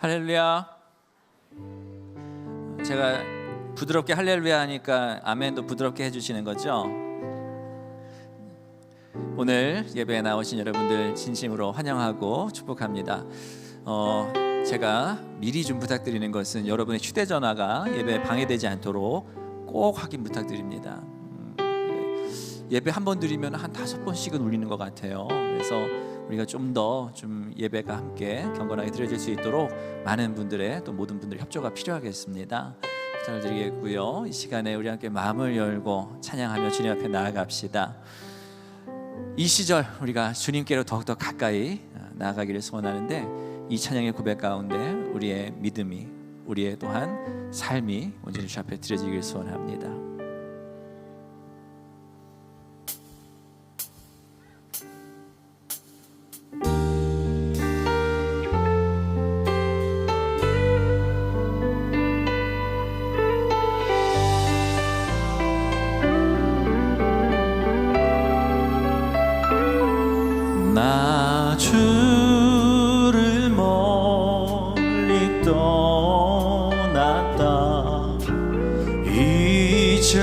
할렐루야. 제가 부드럽게 할렐루야 하니까 아멘도 부드럽게 해주시는 거죠? 오늘 예배에 나오신 여러분들 진심으로 환영하고 축복합니다. 제가 미리 좀 부탁드리는 것은 여러분의 휴대전화가 예배에 방해되지 않도록 꼭 확인 부탁드립니다. 예배 한 번 드리면 한 5번씩은 울리는 것 같아요. 그래서 우리가 좀 더 예배가 함께 경건하게 드려질 수 있도록 많은 분들의 또 모든 분들의 협조가 필요하겠습니다. 부탁을 드리겠고요. 이 시간에 우리 함께 마음을 열고 찬양하며 주님 앞에 나아갑시다. 이 시절 우리가 주님께로 더욱더 가까이 나아가기를 소원하는데, 이 찬양의 고백 가운데 우리의 믿음이, 우리의 또한 삶이 온전히 주 앞에 드려지기를 소원합니다. 나 주를 멀리 떠났다 이제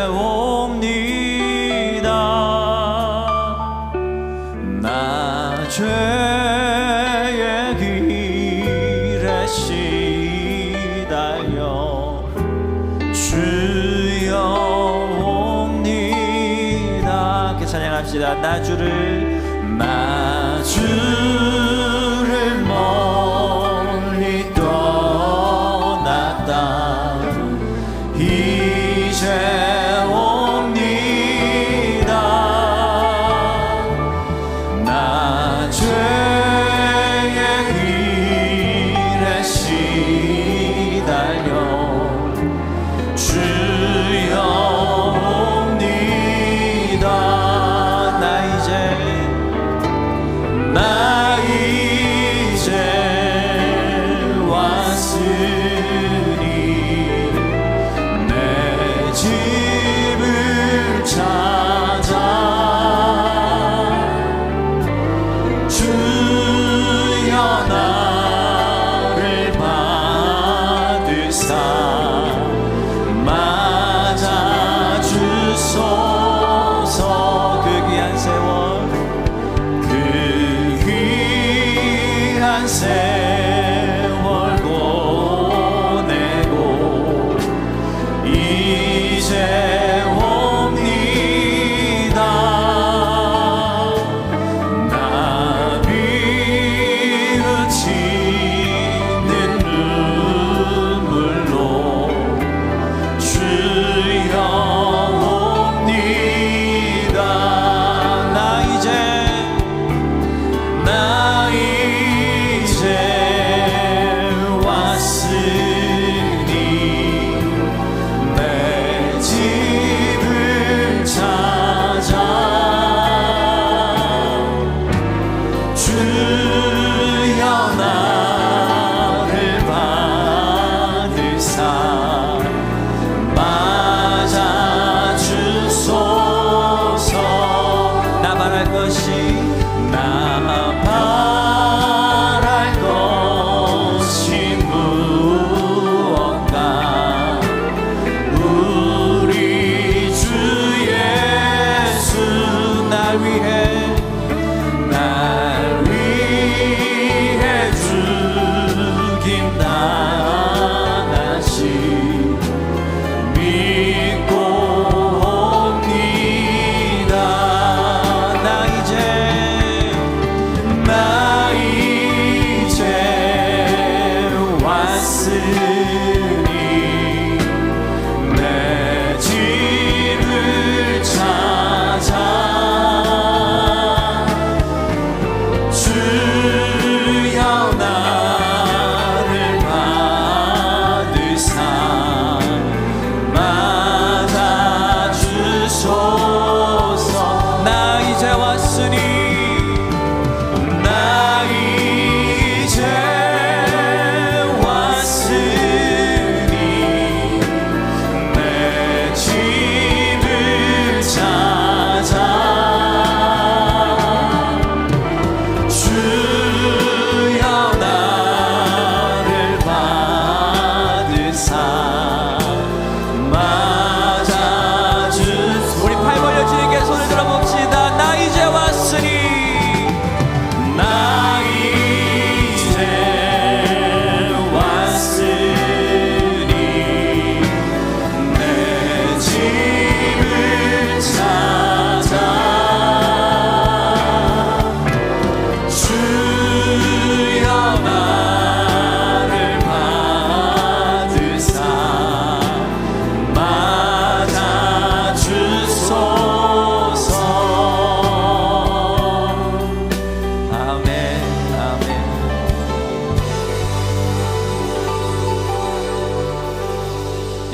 옵니다. 나 죄의 길에 시달려 주여 옵니다. 함께 찬양합시다. 나 주를 멀리 떠났다 이제 옵니다. 나 죄의 길에 시달려 주여 옵니다. 나 이제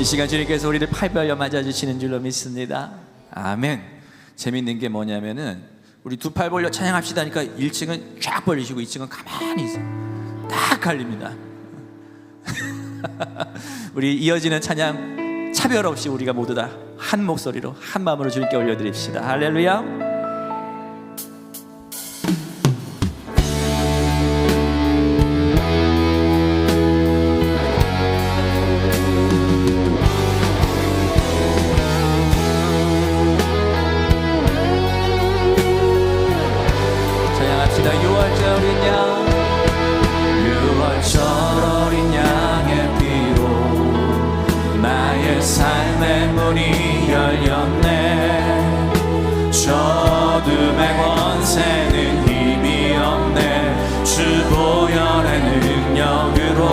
이 시간 주님께서 우리를 팔벌려 맞아주시는 줄로 믿습니다. 아멘. 재밌는 게 뭐냐면은 우리 두 팔 벌려 찬양합시다 하니까 1층은 쫙 벌리시고 2층은 가만히 있어요. 딱 갈립니다. 우리 이어지는 찬양 차별 없이 우리가 모두 다 한 목소리로 한 마음으로 주님께 올려드립시다. 할렐루야. 찬양합시다. 6월절 어린 양, 6월절 어린 양의 피로 나의 삶의 문이 열렸네. 저 어둠의 권세는 힘이 없네. 주 보혈의 능력으로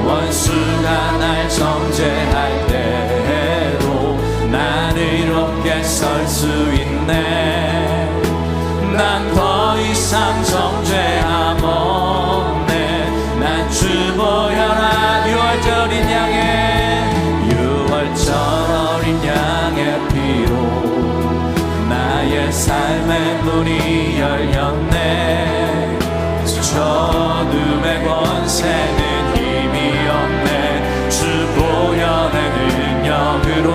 원수가 날 정죄할 때에도 난 의롭게 설 수 있네. 난 더 이상 정죄함 없네. 난 주 보혈한 6월절 어린 양의 6월절 어린 양의 피로 나의 삶의 문이 열렸네. 저 어둠의 권세는 힘이 없네. 주 보혈의 능력으로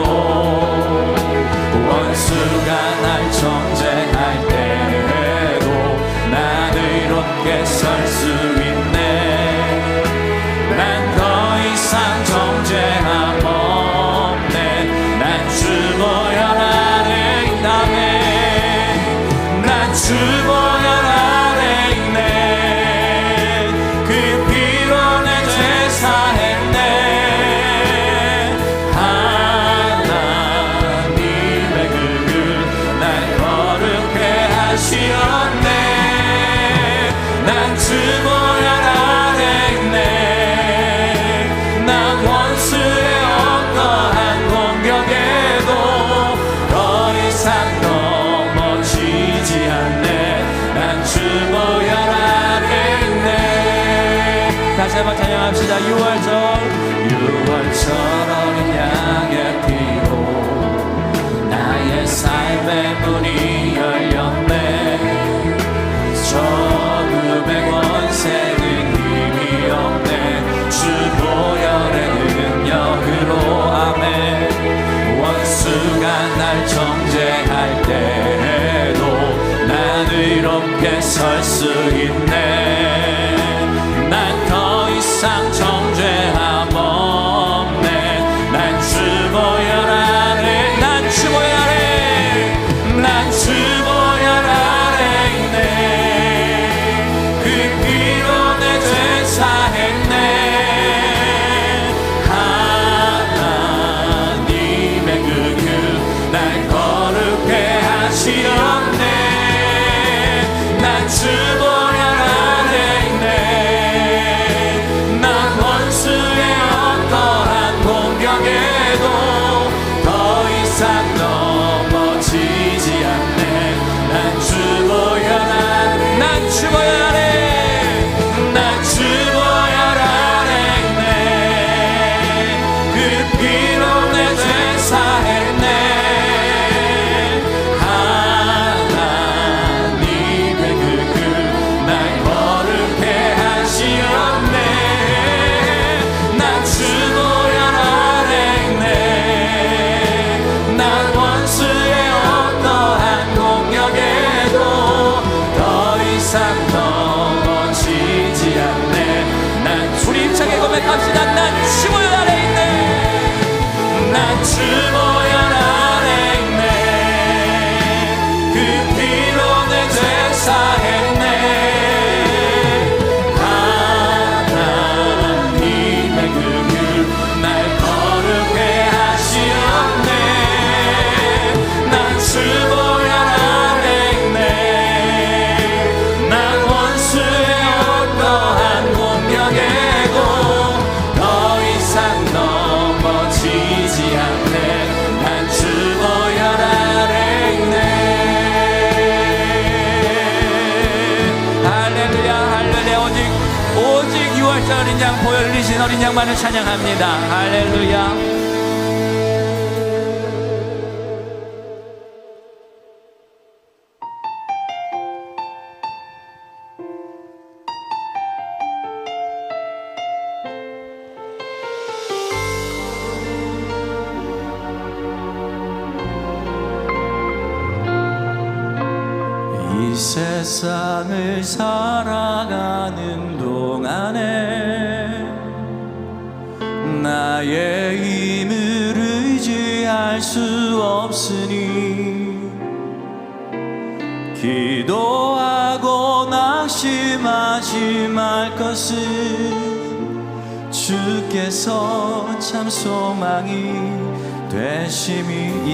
원수가 날 정죄할 때에도 난 의롭게 설 수 있네. 난 더 이상 정죄함 없네. 난 주 보혈 안에 있다네. 난 주 보혈 안에 있네. 그 피로 내 죄 사했네. 하나님의 그 날 거룩해 하시었네. 난 주 보혈 안에 있네. 난 원수의 어떠한 공격에도 더 이상 넘어지지 않네. 난 주 보혈 안에 있네. 다시 한번 찬양합시다. 6월절 어린 양의 피로 나의 삶의 문이 열렸네. 저 어둠의 권세는 힘이 없네. 주 보혈의 능력으로 아멘. 원수가 날 정죄할 때에도 난 의롭게 설 수 있네. 난 더 이상 정죄함 없네. 난 주 보혈 안에. 난 주 보혈 안에. 난 주 어린 양만을 찬양합니다. 할렐루야. 이 세상을 살아가는 동안에 나의 힘을 의지할 수 없으니 기도하고 낙심하지 말 것은 주께서 참 소망이 되심이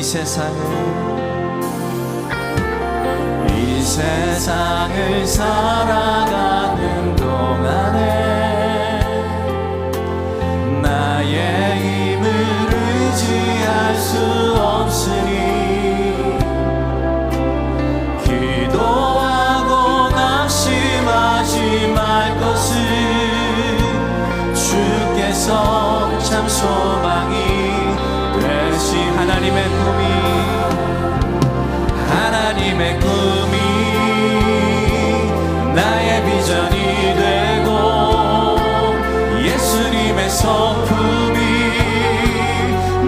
이 세상을 살아가는 동안에 나의 힘을 의지할 수 없으니 기도하고 낙심하지 말 것은 주께서 참 소망이 되시 하나님의 꿈이 나의 비전이 되고 예수님의 성품이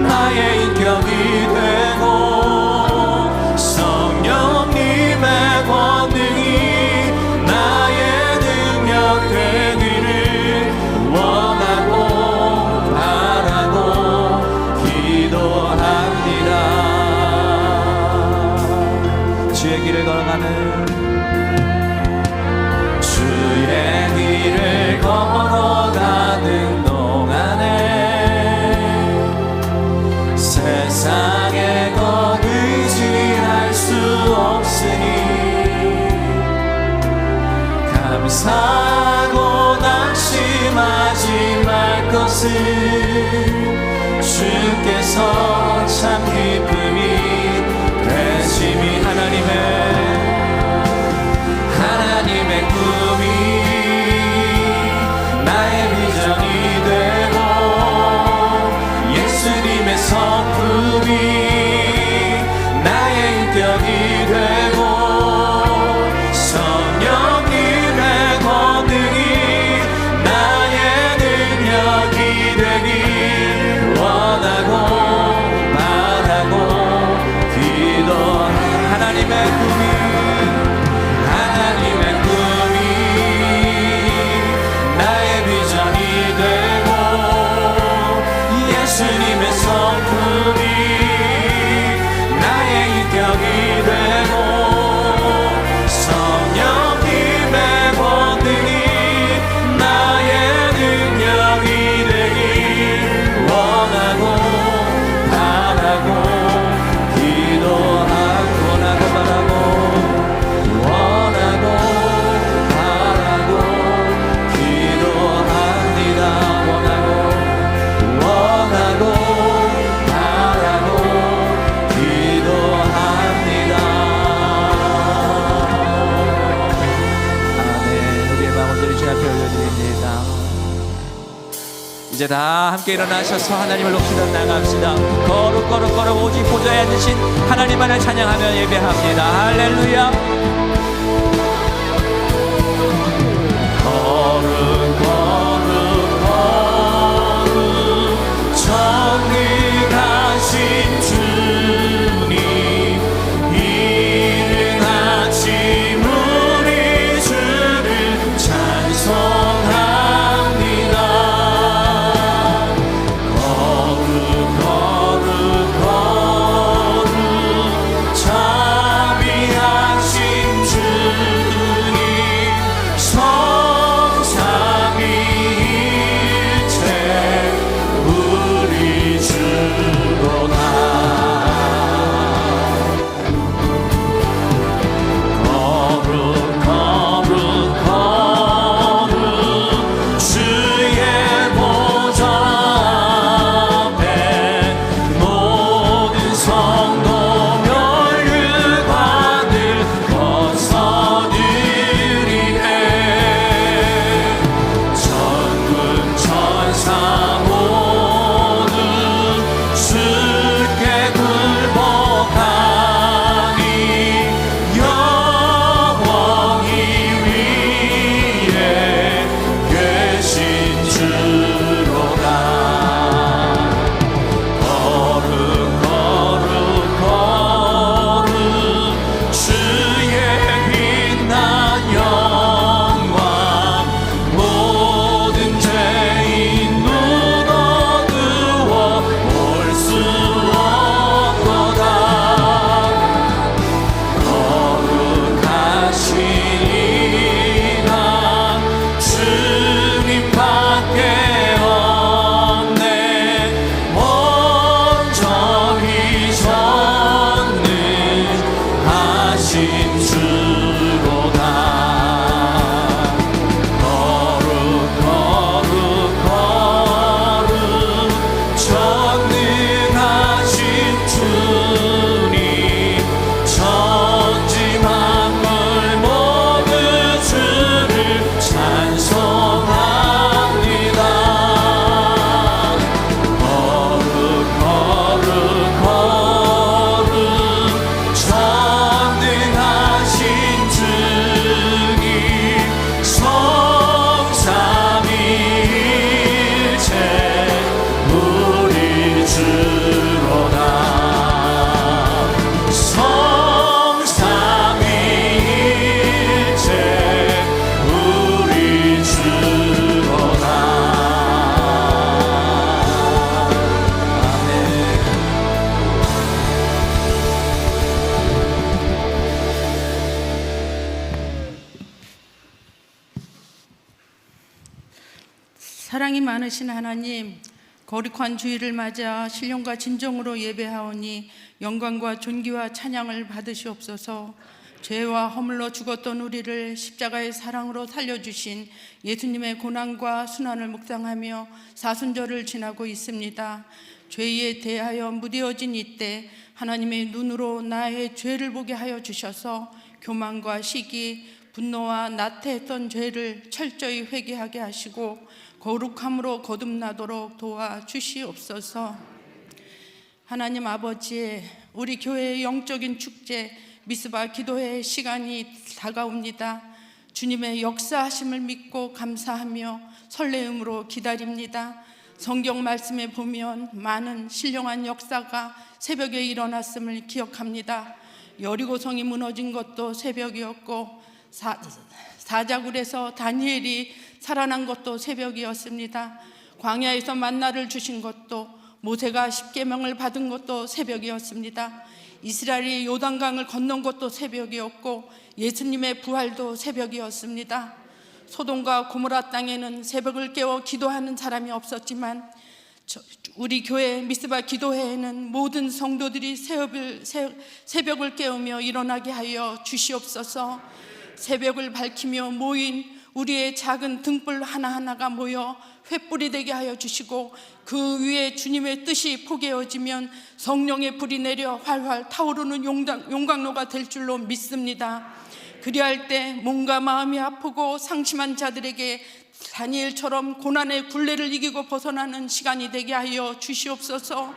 나의 인격이 되고 성령님의 권능이 나의 능력 되기를 원하고 바라고 기도합니다. 주의 길을 걸어가는 걸어가는 동안에 세상에 것 의지할 수 없으니 감사하고 낙심하지 말 것은 주께서 참 기쁨이 되심이 하나님의 꿈이 나의 비전이 되고 예수님의 성품이 나의 인격이 되고 성령님의 권능이 나의 능력이 되길 원하고 바라고 기도하는 하나님의 꿈이 나의 비전이 되고 예수님의 성품이 나의 인격이 되고 성령님의 권능이 나의 능력이 되길 원하고 바라고 기도하고 나고 바라고 원하고 바라고 기도합니다. 원하고 바라고 기도합니다. 아멘. 우리의 마음들을 주 앞에 올려드립니다. 이제 다 함께 일어나셔서 하나님을 높이러 나갑시다. 거룩 오직 보좌에 앉으신 하나님만을 찬양하며 예배합니다. 할렐루야. 정직하신 주님 이른 아침 우리 주를 찬송합니다. 거룩 자비하신 많으신 하나님, 거룩한 주일을 맞아 신령과 진정으로 예배하오니 영광과 존귀와 찬양을 받으시옵소서. 죄와 허물로 죽었던 우리를 십자가의 사랑으로 살려주신 예수님의 고난과 순환을 묵상하며 사순절을 지나고 있습니다. 죄에 대하여 무뎌진 이때 하나님의 눈으로 나의 죄를 보게 하여 주셔서 교만과 시기, 분노와 나태했던 죄를 철저히 회개하게 하시고 거룩함으로 거듭나도록 도와주시옵소서. 하나님 아버지, 우리 교회의 영적인 축제 미스바 기도회 시간이 다가옵니다. 주님의 역사하심을 믿고 감사하며 설레음으로 기다립니다. 성경 말씀에 보면 많은 신령한 역사가 새벽에 일어났음을 기억합니다. 여리고성이 무너진 것도 새벽이었고 사자굴에서 다니엘이 살아난 것도 새벽이었습니다. 광야에서 만나를 주신 것도, 모세가 십계명을 받은 것도 새벽이었습니다. 이스라엘이 요단강을 건넌 것도 새벽이었고 예수님의 부활도 새벽이었습니다. 소돔과 고모라 땅에는 새벽을 깨워 기도하는 사람이 없었지만 우리 교회 미스바 기도회에는 모든 성도들이 새벽을 깨우며 일어나게 하여 주시옵소서. 새벽을 밝히며 모인 우리의 작은 등불 하나하나가 모여 횃불이 되게 하여 주시고 그 위에 주님의 뜻이 포개어지면 성령의 불이 내려 활활 타오르는 용광로가 될 줄로 믿습니다. 그리할 때 몸과 마음이 아프고 상심한 자들에게 다니엘처럼 고난의 굴레를 이기고 벗어나는 시간이 되게 하여 주시옵소서.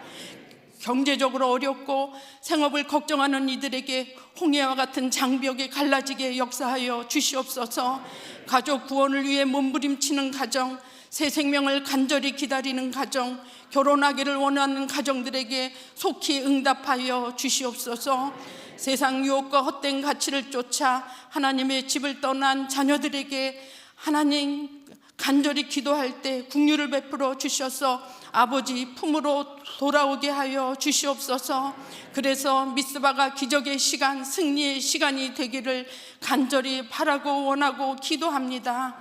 경제적으로 어렵고 생업을 걱정하는 이들에게 홍해와 같은 장벽이 갈라지게 역사하여 주시옵소서. 가족 구원을 위해 몸부림치는 가정, 새 생명을 간절히 기다리는 가정, 결혼하기를 원하는 가정들에게 속히 응답하여 주시옵소서. 세상 유혹과 헛된 가치를 쫓아 하나님의 집을 떠난 자녀들에게 하나님 간절히 기도할 때 긍휼을 베풀어 주셔서 아버지 품으로 돌아오게 하여 주시옵소서. 그래서 미스바가 기적의 시간, 승리의 시간이 되기를 간절히 바라고 원하고 기도합니다.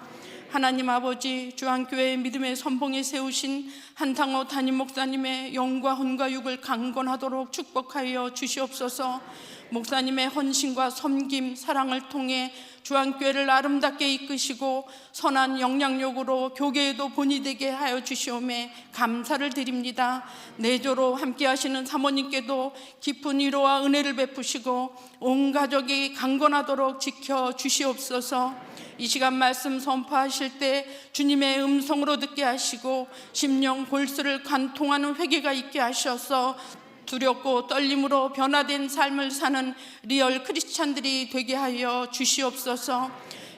하나님 아버지, 주한교회의 믿음의 선봉에 세우신 한탕호 담임 목사님의 영과 혼과 육을 강건하도록 축복하여 주시옵소서. 목사님의 헌신과 섬김, 사랑을 통해 주한교회를 아름답게 이끄시고 선한 영향력으로 교계에도 본이 되게 하여 주시오매 감사를 드립니다. 내조로 함께 하시는 사모님께도 깊은 위로와 은혜를 베푸시고 온 가족이 강건하도록 지켜 주시옵소서. 이 시간 말씀 선포하실 때 주님의 음성으로 듣게 하시고 심령 골수를 관통하는 회개가 있게 하셔서 두렵고 떨림으로 변화된 삶을 사는 리얼 크리스찬들이 되게 하여 주시옵소서.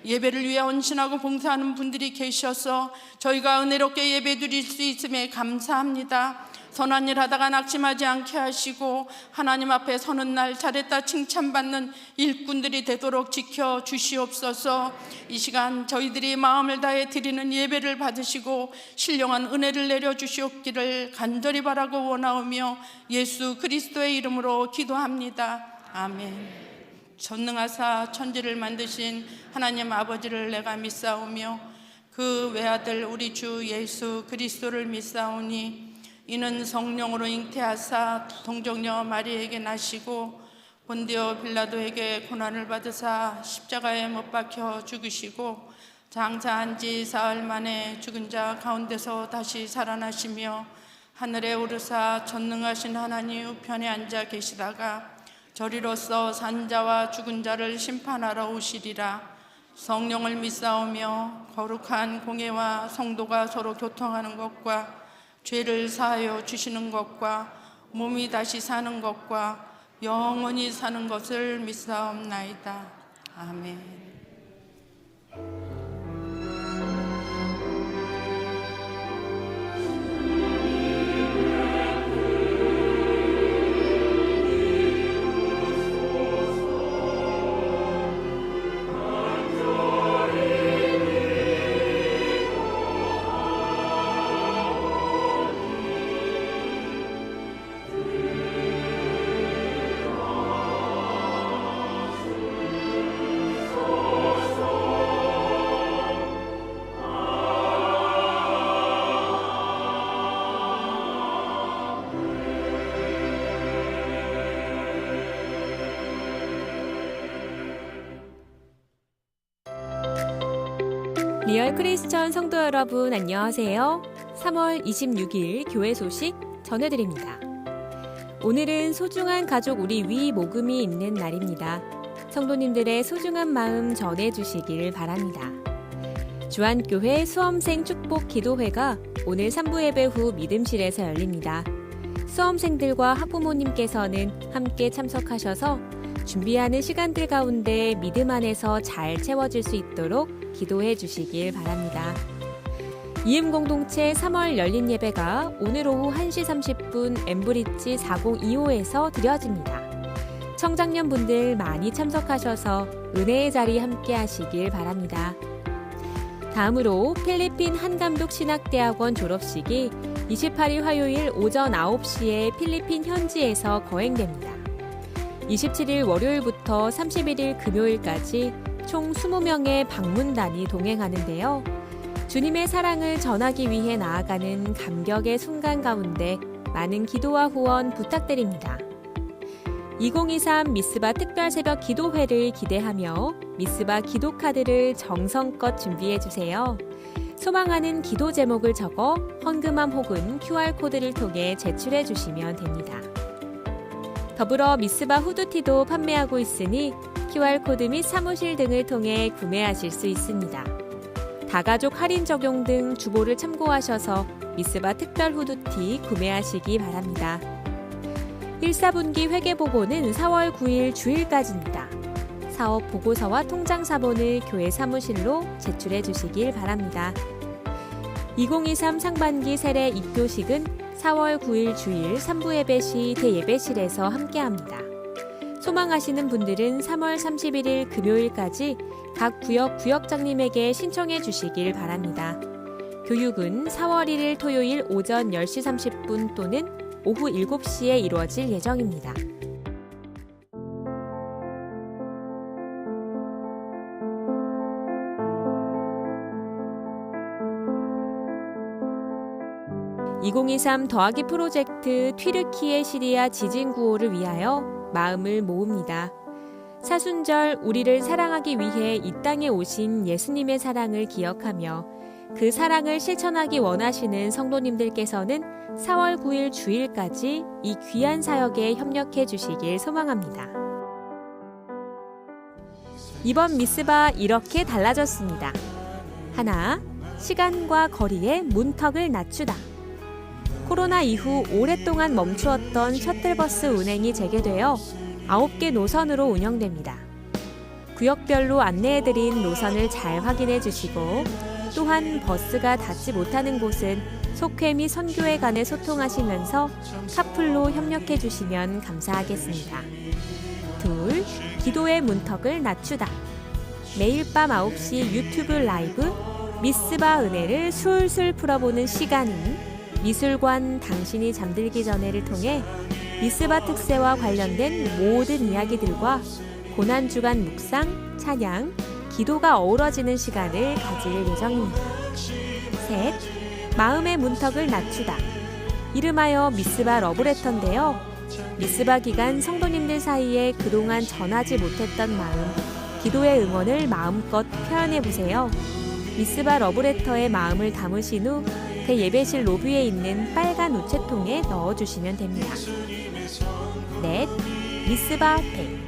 예배를 위해 헌신하고 봉사하는 분들이 계셔서 저희가 은혜롭게 예배 드릴 수 있음에 감사합니다. 선한 일 하다가 낙심하지 않게 하시고 하나님 앞에 서는 날 잘했다 칭찬받는 일꾼들이 되도록 지켜 주시옵소서. 이 시간 저희들이 마음을 다해 드리는 예배를 받으시고 신령한 은혜를 내려 주시옵기를 간절히 바라고 원하오며 예수 그리스도의 이름으로 기도합니다. 아멘. 전능하사 천지를 만드신 하나님 아버지를 내가 믿사오며 그 외아들 우리 주 예수 그리스도를 믿사오니 이는 성령으로 잉태하사 동정녀 마리에게 나시고 본디오 빌라도에게 고난을 받으사 십자가에 못 박혀 죽으시고 장사한 지 사흘 만에 죽은 자 가운데서 다시 살아나시며 하늘에 오르사 전능하신 하나님 우편에 앉아 계시다가 저리로서 산자와 죽은 자를 심판하러 오시리라. 성령을 믿사오며 거룩한 공예와 성도가 서로 교통하는 것과 죄를 사하여 주시는 것과 몸이 다시 사는 것과 영원히 사는 것을 믿사옵나이다. 아멘. 오 리얼 크리스천 성도 여러분 안녕하세요. 3월 26일 교회 소식 전해드립니다. 오늘은 소중한 가족 우리 위 모금이 있는 날입니다. 성도님들의 소중한 마음 전해주시길 바랍니다. 주안교회 수험생 축복 기도회가 오늘 3부 예배 후 믿음실에서 열립니다. 수험생들과 학부모님께서는 함께 참석하셔서 준비하는 시간들 가운데 믿음 안에서 잘 채워질 수 있도록 기도해 주시길 바랍니다. 이음공동체 3월 열린 예배가 오늘 오후 1시 30분 엠브리지 4025에서 드려집니다. 청장년분들 많이 참석하셔서 은혜의 자리 함께 하시길 바랍니다. 다음으로 필리핀 한감독 신학대학원 졸업식이 28일 화요일 오전 9시에 필리핀 현지에서 거행됩니다. 27일 월요일부터 31일 금요일까지 총 20명의 방문단이 동행하는데요. 주님의 사랑을 전하기 위해 나아가는 감격의 순간 가운데 많은 기도와 후원 부탁드립니다. 2023 미스바 특별 새벽 기도회를 기대하며 미스바 기도 카드를 정성껏 준비해주세요. 소망하는 기도 제목을 적어 헌금함 혹은 QR코드를 통해 제출해 주시면 됩니다. 더불어 미스바 후드티도 판매하고 있으니 QR코드 및 사무실 등을 통해 구매하실 수 있습니다. 다가족 할인 적용 등 주보를 참고하셔서 미스바 특별 후드티 구매하시기 바랍니다. 1사분기 회계보고는 4월 9일 주일까지입니다. 사업 보고서와 통장 사본을 교회 사무실로 제출해 주시길 바랍니다. 2023 상반기 세례 입교식은 4월 9일 주일 3부 예배 시 대예배실에서 함께합니다. 소망하시는 분들은 3월 31일 금요일까지 각 구역장님에게 신청해 주시길 바랍니다. 교육은 4월 1일 토요일 오전 10시 30분 또는 오후 7시에 이루어질 예정입니다. (2023) 더하기 프로젝트 튀르키예 시리아 지진 구호를 위하여 마음을 모읍니다. 사순절 우리를 사랑하기 위해 이 땅에 오신 예수님의 사랑을 기억하며 그 사랑을 실천하기 원하시는 성도님들께서는 4월 9일 주일까지 이 귀한 사역에 협력해 주시길 소망합니다. 이번 미스바 이렇게 달라졌습니다. 하나, 시간과 거리의 문턱을 낮추다. 코로나 이후 오랫동안 멈추었던 셔틀버스 운행이 재개되어 9개 노선으로 운영됩니다. 구역별로 안내해드린 노선을 잘 확인해 주시고 또한 버스가 닿지 못하는 곳은 속회 및 선교회 간에 소통하시면서 카풀로 협력해 주시면 감사하겠습니다. 둘, 기도의 문턱을 낮추다. 매일 밤 9시 유튜브 라이브 미스바 은혜를 술술 풀어보는 시간인 미술관 당신이 잠들기 전에를 통해 미스바 특세와 관련된 모든 이야기들과 고난주간 묵상, 찬양, 기도가 어우러지는 시간을 가질 예정입니다. 셋, 마음의 문턱을 낮추다. 이름하여 미스바 러브레터인데요. 미스바 기간 성도님들 사이에 그동안 전하지 못했던 마음, 기도의 응원을 마음껏 표현해보세요. 미스바 러브레터의 마음을 담으신 후 대예배실 로비에 있는 빨간 우체통에 넣어주시면 됩니다. 넷, 미스바 100.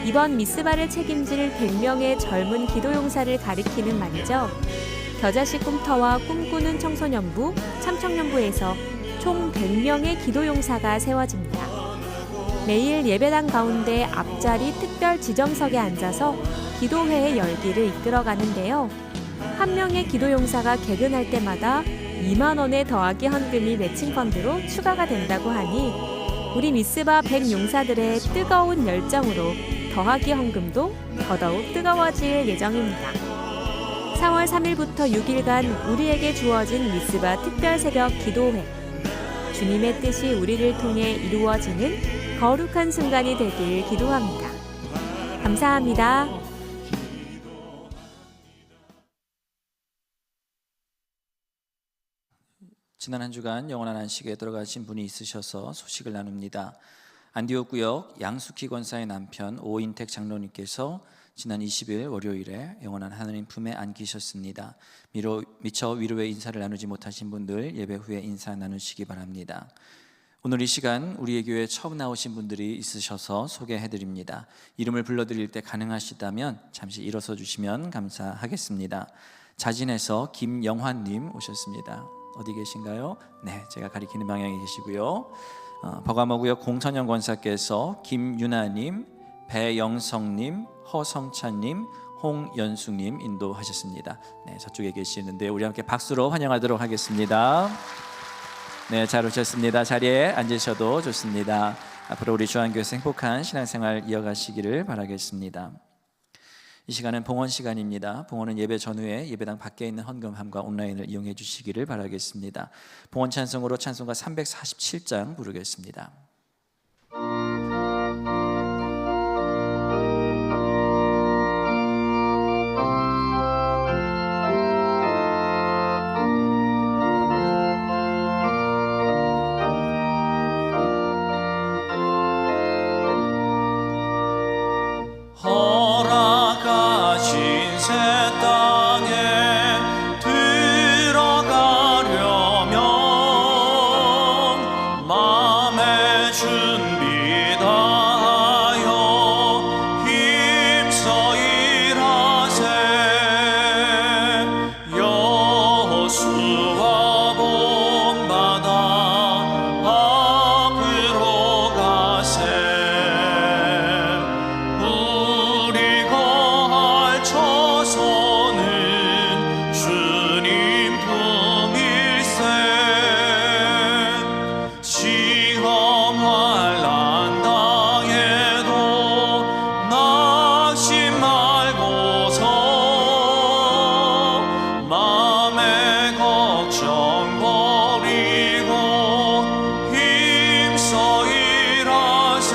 이번 미스바를 책임질 100명의 젊은 기도용사를 가리키는 말이죠. 겨자씨 꿈터와 꿈꾸는 청소년부, 참청년부에서 총 100명의 기도용사가 세워집니다. 매일 예배당 가운데 앞자리 특별 지정석에 앉아서 기도회의 열기를 이끌어가는데요. 한 명의 기도용사가 개근할 때마다 2만 원의 더하기 헌금이 매칭 펀드로 추가가 된다고 하니 우리 미스바 100용사들의 뜨거운 열정으로 더하기 헌금도 더더욱 뜨거워질 예정입니다. 4월 3일부터 6일간 우리에게 주어진 미스바 특별 새벽 기도회. 주님의 뜻이 우리를 통해 이루어지는 거룩한 순간이 되길 기도합니다. 감사합니다. 지난 한 주간 영원한 안식에 들어가신 분이 있으셔서 소식을 나눕니다. 안디옥 구역 양숙희 권사의 남편 오인택 장로님께서 지난 20일 월요일에 영원한 하나님 품에 안기셨습니다. 미처 위로의 인사를 나누지 못하신 분들 예배 후에 인사 나누시기 바랍니다. 오늘 이 시간 우리의 교회에 처음 나오신 분들이 있으셔서 소개해드립니다. 이름을 불러드릴 때 가능하시다면 잠시 일어서 주시면 감사하겠습니다. 자진해서 김영환님 오셨습니다. 어디 계신가요? 네, 제가 가리키는 방향에 계시고요. 버가모구역 공선영 권사께서 김유나님, 배영성님, 허성찬님, 홍연숙님 인도하셨습니다. 네, 저쪽에 계시는데 우리 함께 박수로 환영하도록 하겠습니다. 네, 잘 오셨습니다. 자리에 앉으셔도 좋습니다. 앞으로 우리 주한교회에서 행복한 신앙생활 이어가시기를 바라겠습니다. 이 시간은 봉헌 시간입니다. 봉헌은 예배 전후에 예배당 밖에 있는 헌금함과 온라인을 이용해 주시기를 바라겠습니다. 봉헌 찬송으로 찬송가 347장 부르겠습니다. 허락하신 새 땅에 들어가려면 마음의 준비 다하여 힘써 일하세. 여호수아 본받아 앞으로 가세. 처소는 주님 품일세. 시험 환난 당해도 낙심 말고서 마음의 걱정 버리고 힘써 일하세.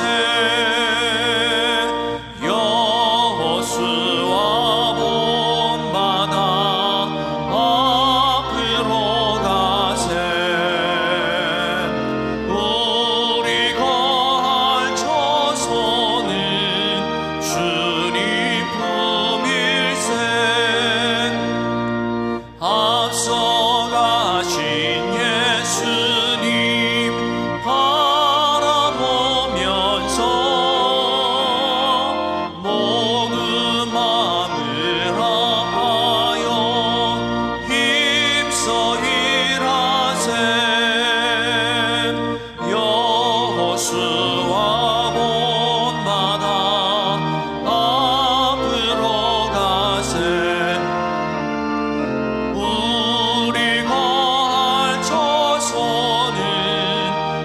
여호수아 본받아 앞으로 가세. 우리 거할 처소는 주님 품일세. 앞서가신 예수님 바라보면서 모금함을 하여 힘써 일하세. 여호수아 본받아 앞으로 가세. 우리 거할 처소는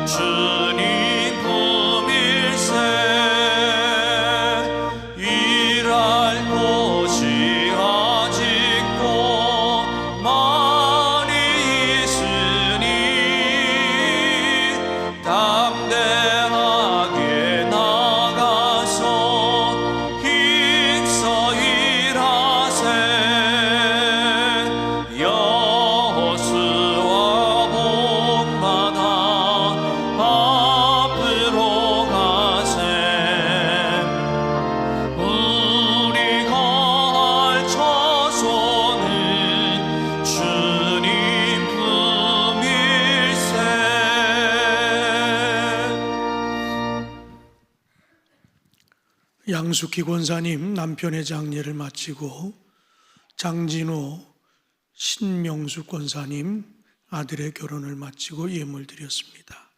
주님 품일세. 일할 곳이 아직도 많이 있으니 담대하게 나가서 힘써 일하세. 여호수아 본받아 앞으로 가세. 우리 거할 처소는 주님 품일세. 양숙희 권사님 남편의 장례를 마치고 장진호 신명숙 권사님 아들의 결혼을 마치고 예물 드렸습니다.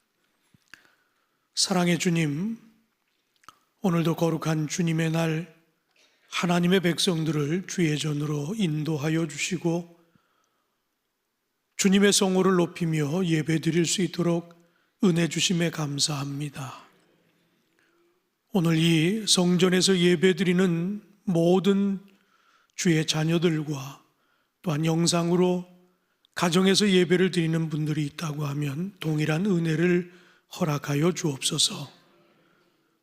사랑의 주님, 오늘도 거룩한 주님의 날 하나님의 백성들을 주의 전으로 인도하여 주시고 주님의 성호를 높이며 예배드릴 수 있도록 은혜 주심에 감사합니다. 오늘 이 성전에서 예배드리는 모든 주의 자녀들과 또한 영상으로 가정에서 예배를 드리는 분들이 있다고 하면 동일한 은혜를 허락하여 주옵소서.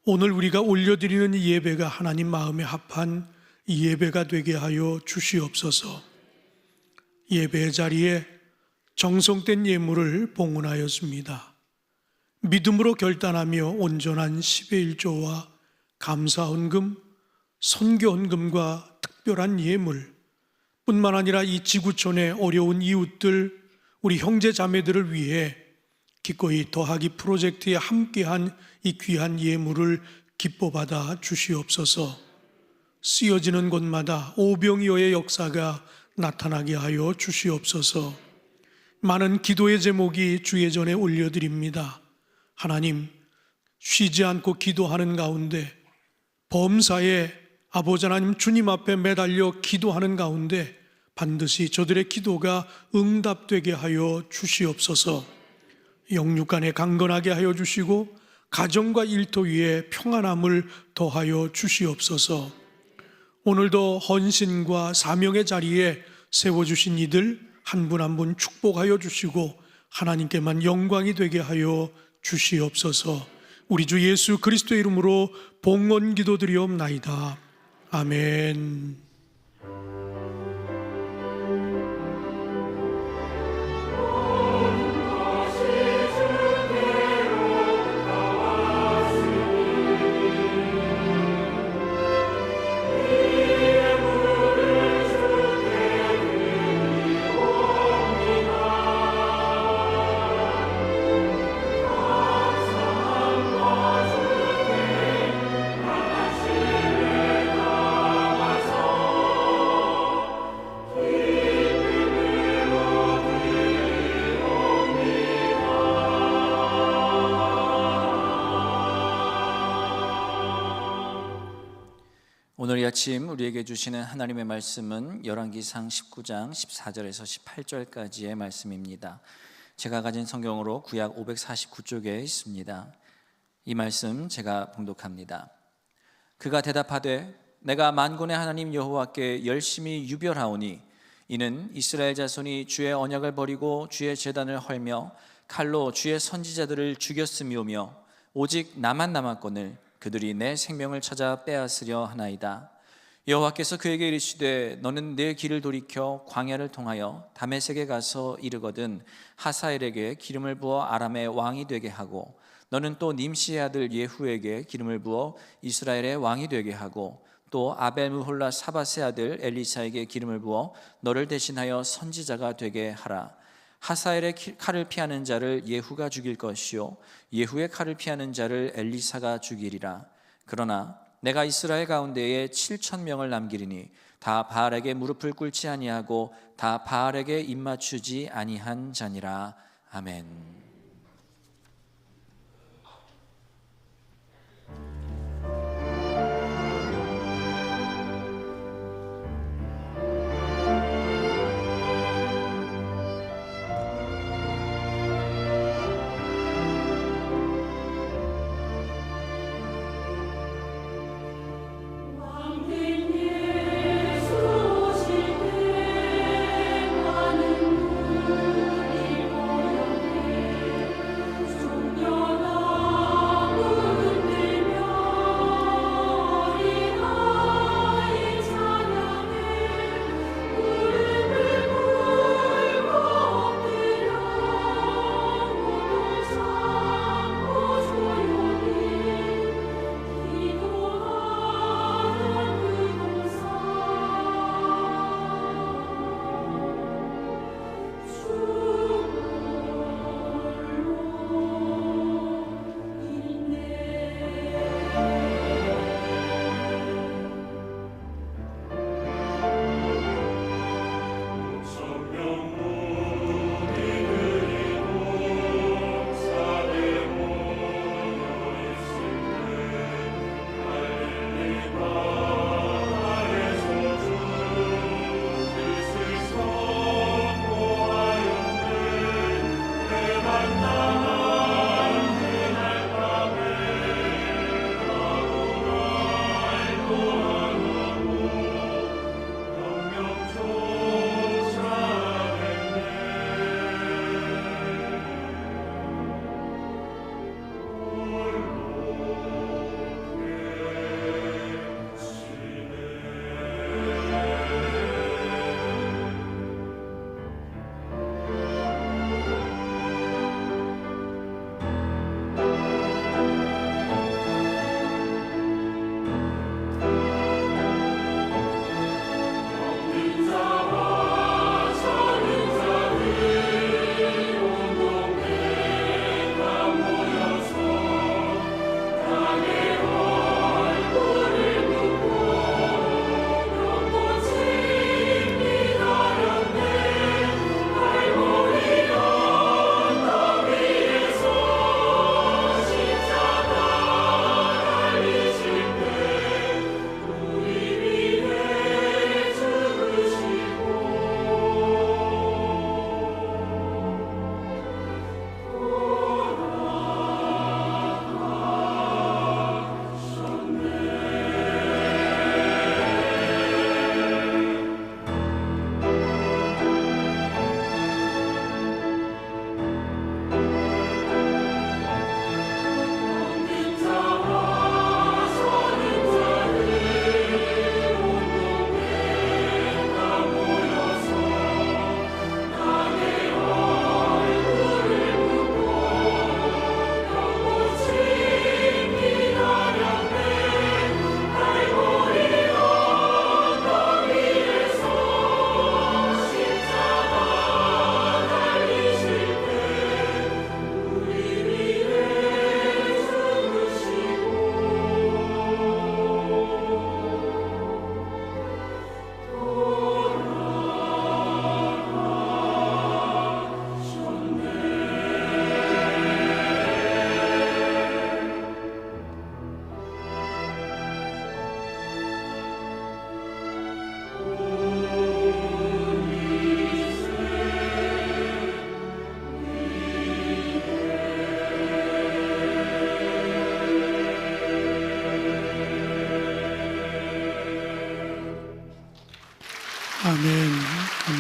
오늘 우리가 올려드리는 이 예배가 하나님 마음에 합한 이 예배가 되게 하여 주시옵소서. 예배의 자리에 정성된 예물을 봉헌하였습니다. 믿음으로 결단하며 온전한 10의 1조와 감사헌금 선교 헌금과 특별한 예물, 뿐만 아니라 이 지구촌의 어려운 이웃들, 우리 형제 자매들을 위해 기꺼이 더하기 프로젝트에 함께한 이 귀한 예물을 기뻐 받아 주시옵소서. 쓰여지는 곳마다 오병이어의 역사가 나타나게 하여 주시옵소서. 많은 기도의 제목이 주의 전에 올려드립니다. 하나님, 쉬지 않고 기도하는 가운데, 범사에 아버지 하나님 주님 앞에 매달려 기도하는 가운데 반드시 저들의 기도가 응답되게 하여 주시옵소서. 영육간에 강건하게 하여 주시고 가정과 일터 위에 평안함을 더하여 주시옵소서. 오늘도 헌신과 사명의 자리에 세워주신 이들 한 분 한 분 축복하여 주시고 하나님께만 영광이 되게 하여 주시옵소서. 우리 주 예수 그리스도의 이름으로 봉헌 기도드리옵나이다. 아멘. 오늘 이 아침 우리에게 주시는 하나님의 말씀은 열왕기상 19장 14절에서 18절까지의 말씀입니다. 제가 가진 성경으로 구약 549쪽에 있습니다. 이 말씀 제가 봉독합니다. 그가 대답하되 내가 만군의 하나님 여호와께 열심히 유별하오니 이는 이스라엘 자손이 주의 언약을 버리고 주의 제단을 헐며 칼로 주의 선지자들을 죽였음이오며 오직 나만 남았거늘 그들이 내 생명을 찾아 빼앗으려 하나이다. 여호와께서 그에게 이르시되 너는 내 길을 돌이켜 광야를 통하여 다메섹에 가서 이르거든 하사엘에게 기름을 부어 아람의 왕이 되게 하고 너는 또 님시의 아들 예후에게 기름을 부어 이스라엘의 왕이 되게 하고 또 아벨므홀라 사밧의 아들 엘리사에게 기름을 부어 너를 대신하여 선지자가 되게 하라. 하사엘의 칼을 피하는 자를 예후가 죽일 것이요 예후의 칼을 피하는 자를 엘리사가 죽이리라. 그러나 내가 이스라엘 가운데에 7,000명을 남기리니 다 바알에게 무릎을 꿇지 아니하고 다 바알에게 입맞추지 아니한 자니라. 아멘.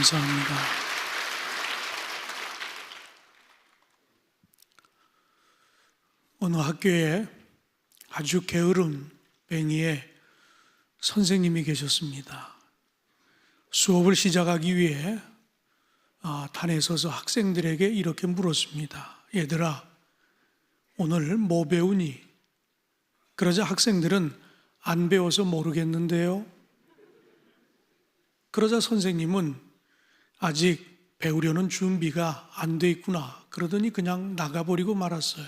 감사합니다. 어느 학교에 아주 게으른 뱅이의 선생님이 계셨습니다. 수업을 시작하기 위해 단에 서서 학생들에게 이렇게 물었습니다. 얘들아, 오늘 뭐 배우니? 그러자 학생들은 안 배워서 모르겠는데요. 그러자 선생님은 아직 배우려는 준비가 안 돼 있구나. 그러더니 그냥 나가버리고 말았어요.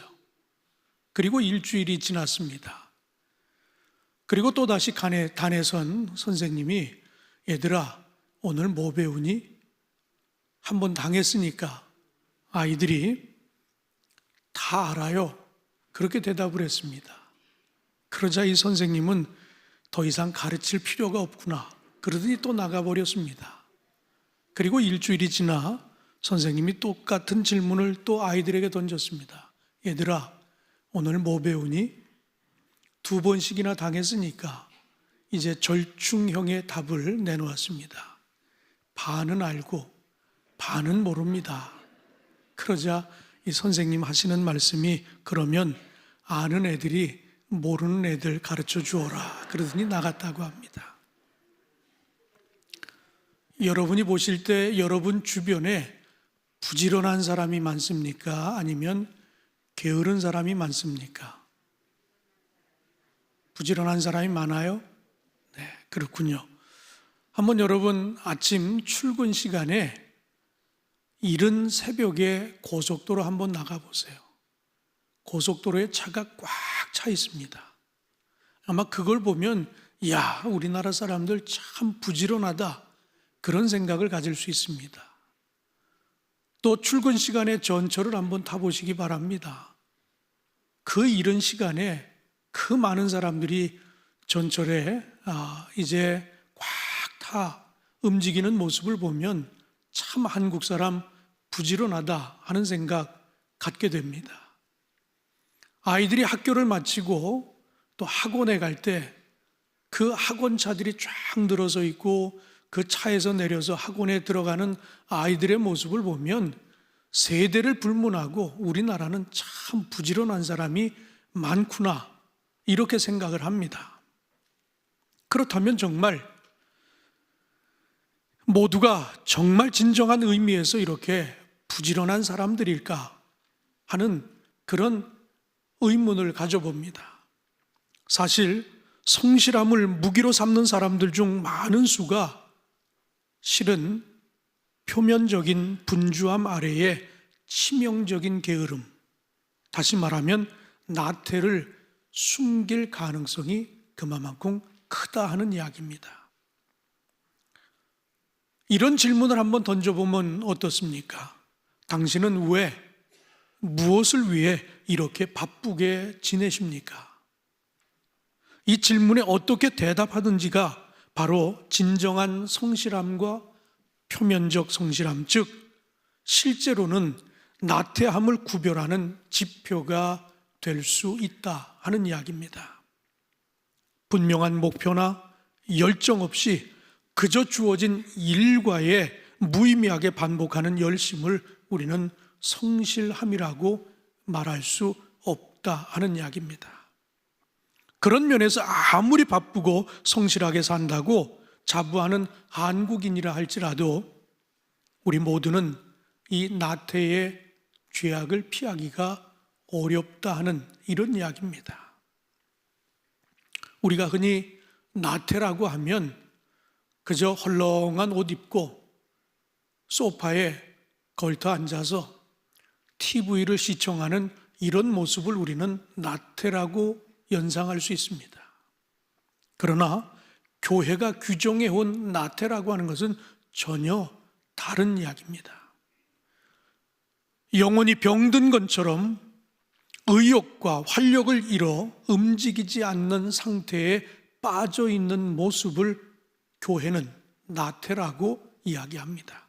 그리고 일주일이 지났습니다. 그리고 또다시 단에 선 선생님이 얘들아, 오늘 뭐 배우니? 한번 당했으니까 아이들이 다 알아요. 그렇게 대답을 했습니다. 그러자 이 선생님은 더 이상 가르칠 필요가 없구나. 그러더니 또 나가버렸습니다. 그리고 일주일이 지나 선생님이 똑같은 질문을 또 아이들에게 던졌습니다. 얘들아, 오늘 뭐 배우니? 2번씩이나 당했으니까 이제 절충형의 답을 내놓았습니다. 반은 알고 반은 모릅니다. 그러자 이 선생님 하시는 말씀이 그러면 아는 애들이 모르는 애들 가르쳐 주어라. 그러더니 나갔다고 합니다. 여러분이 보실 때 여러분 주변에 부지런한 사람이 많습니까? 아니면 게으른 사람이 많습니까? 부지런한 사람이 많아요? 네, 그렇군요. 한번 여러분 아침 출근 시간에 이른 새벽에 고속도로 한번 나가보세요. 고속도로에 차가 꽉 차 있습니다. 아마 그걸 보면 야, 우리나라 사람들 참 부지런하다, 그런 생각을 가질 수 있습니다. 또 출근 시간에 전철을 한번 타보시기 바랍니다. 그 이른 시간에 그 많은 사람들이 전철에 이제 꽉 타 움직이는 모습을 보면 참 한국 사람 부지런하다 하는 생각 갖게 됩니다. 아이들이 학교를 마치고 또 학원에 갈 때 그 학원차들이 쫙 늘어서 있고 그 차에서 내려서 학원에 들어가는 아이들의 모습을 보면 세대를 불문하고 우리나라는 참 부지런한 사람이 많구나, 이렇게 생각을 합니다. 그렇다면 정말 모두가 정말 진정한 의미에서 이렇게 부지런한 사람들일까 하는 그런 의문을 가져봅니다. 사실 성실함을 무기로 삼는 사람들 중 많은 수가 실은 표면적인 분주함 아래에 치명적인 게으름, 다시 말하면 나태를 숨길 가능성이 그만큼 크다 하는 이야기입니다. 이런 질문을 한번 던져보면 어떻습니까? 당신은 왜, 무엇을 위해 이렇게 바쁘게 지내십니까? 이 질문에 어떻게 대답하든지가 바로 진정한 성실함과 표면적 성실함, 즉 실제로는 나태함을 구별하는 지표가 될 수 있다 하는 이야기입니다. 분명한 목표나 열정 없이 그저 주어진 일과에 무의미하게 반복하는 열심을 우리는 성실함이라고 말할 수 없다 하는 이야기입니다. 그런 면에서 아무리 바쁘고 성실하게 산다고 자부하는 한국인이라 할지라도 우리 모두는 이 나태의 죄악을 피하기가 어렵다 하는 이런 이야기입니다. 우리가 흔히 나태라고 하면 그저 헐렁한 옷 입고 소파에 걸터 앉아서 TV를 시청하는 이런 모습을 우리는 나태라고 연상할 수 있습니다. 그러나 교회가 규정해온 나태라고 하는 것은 전혀 다른 이야기입니다. 영혼이 병든 것처럼 의욕과 활력을 잃어 움직이지 않는 상태에 빠져 있는 모습을 교회는 나태라고 이야기합니다.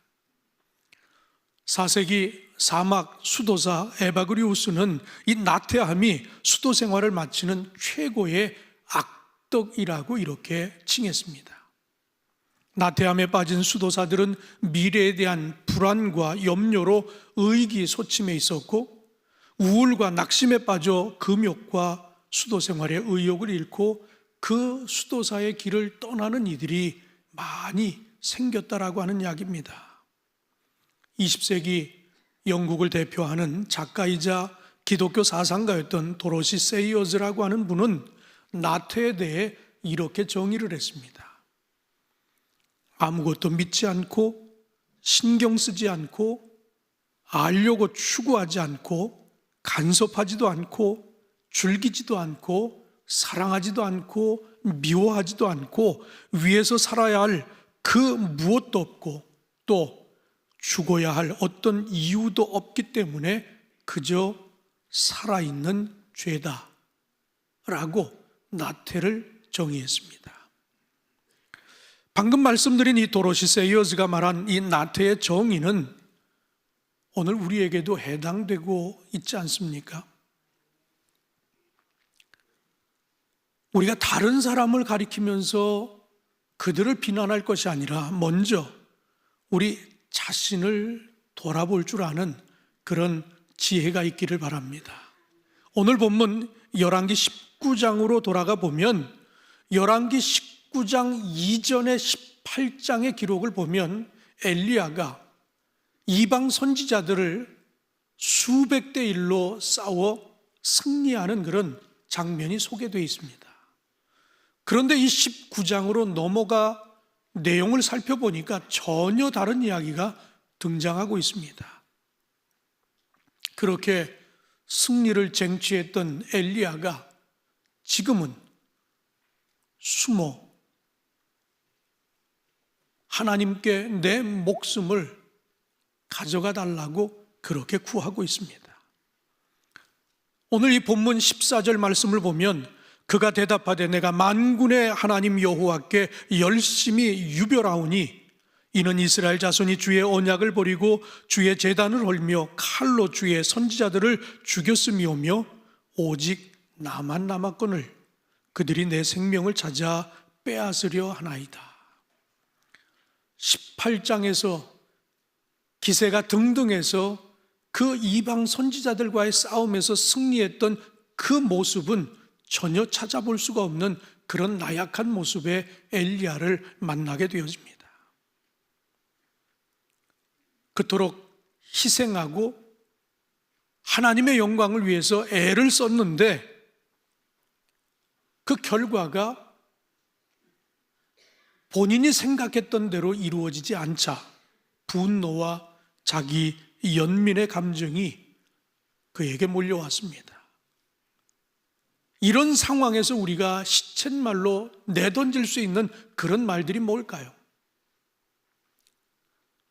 4세기 사막 수도사 에바그리우스는 이 나태함이 수도 생활을 마치는 최고의 악덕이라고 이렇게 칭했습니다. 나태함에 빠진 수도사들은 미래에 대한 불안과 염려로 의기소침해 있었고, 우울과 낙심에 빠져 금욕과 수도 생활의 의욕을 잃고 그 수도사의 길을 떠나는 이들이 많이 생겼다라고 하는 이야기입니다. 20세기 영국을 대표하는 작가이자 기독교 사상가였던 도로시 세이어즈라고 하는 분은 나태에 대해 이렇게 정의를 했습니다. 아무것도 믿지 않고 신경 쓰지 않고 알려고 추구하지 않고 간섭하지도 않고 즐기지도 않고 사랑하지도 않고 미워하지도 않고 위에서 살아야 할 그 무엇도 없고 또 죽어야 할 어떤 이유도 없기 때문에 그저 살아있는 죄다 라고 나태를 정의했습니다. 방금 말씀드린 이 도로시 세이어즈가 말한 이 나태의 정의는 오늘 우리에게도 해당되고 있지 않습니까? 우리가 다른 사람을 가리키면서 그들을 비난할 것이 아니라 먼저 우리 자신을 돌아볼 줄 아는 그런 지혜가 있기를 바랍니다. 오늘 본문 열왕기 19장으로 돌아가 보면 열왕기 19장 이전의 18장의 기록을 보면 엘리야가 이방 선지자들을 수백 대 1로 싸워 승리하는 그런 장면이 소개되어 있습니다. 그런데 이 19장으로 넘어가 내용을 살펴보니까 전혀 다른 이야기가 등장하고 있습니다. 그렇게 승리를 쟁취했던 엘리야가 지금은 숨어 하나님께 내 목숨을 가져가 달라고 그렇게 구하고 있습니다. 오늘 이 본문 14절 말씀을 보면 그가 대답하되 내가 만군의 하나님 여호와께 열심히 유별하오니 이는 이스라엘 자손이 주의 언약을 버리고 주의 제단을 헐며 칼로 주의 선지자들을 죽였음이오며 오직 나만 남았거늘 그들이 내 생명을 찾아 빼앗으려 하나이다. 18장에서 기세가 등등해서 그 이방 선지자들과의 싸움에서 승리했던 그 모습은 전혀 찾아볼 수가 없는 그런 나약한 모습의 엘리야를 만나게 되어집니다. 그토록 희생하고 하나님의 영광을 위해서 애를 썼는데 그 결과가 본인이 생각했던 대로 이루어지지 않자 분노와 자기 연민의 감정이 그에게 몰려왔습니다. 이런 상황에서 우리가 시쳇말로 내던질 수 있는 그런 말들이 뭘까요?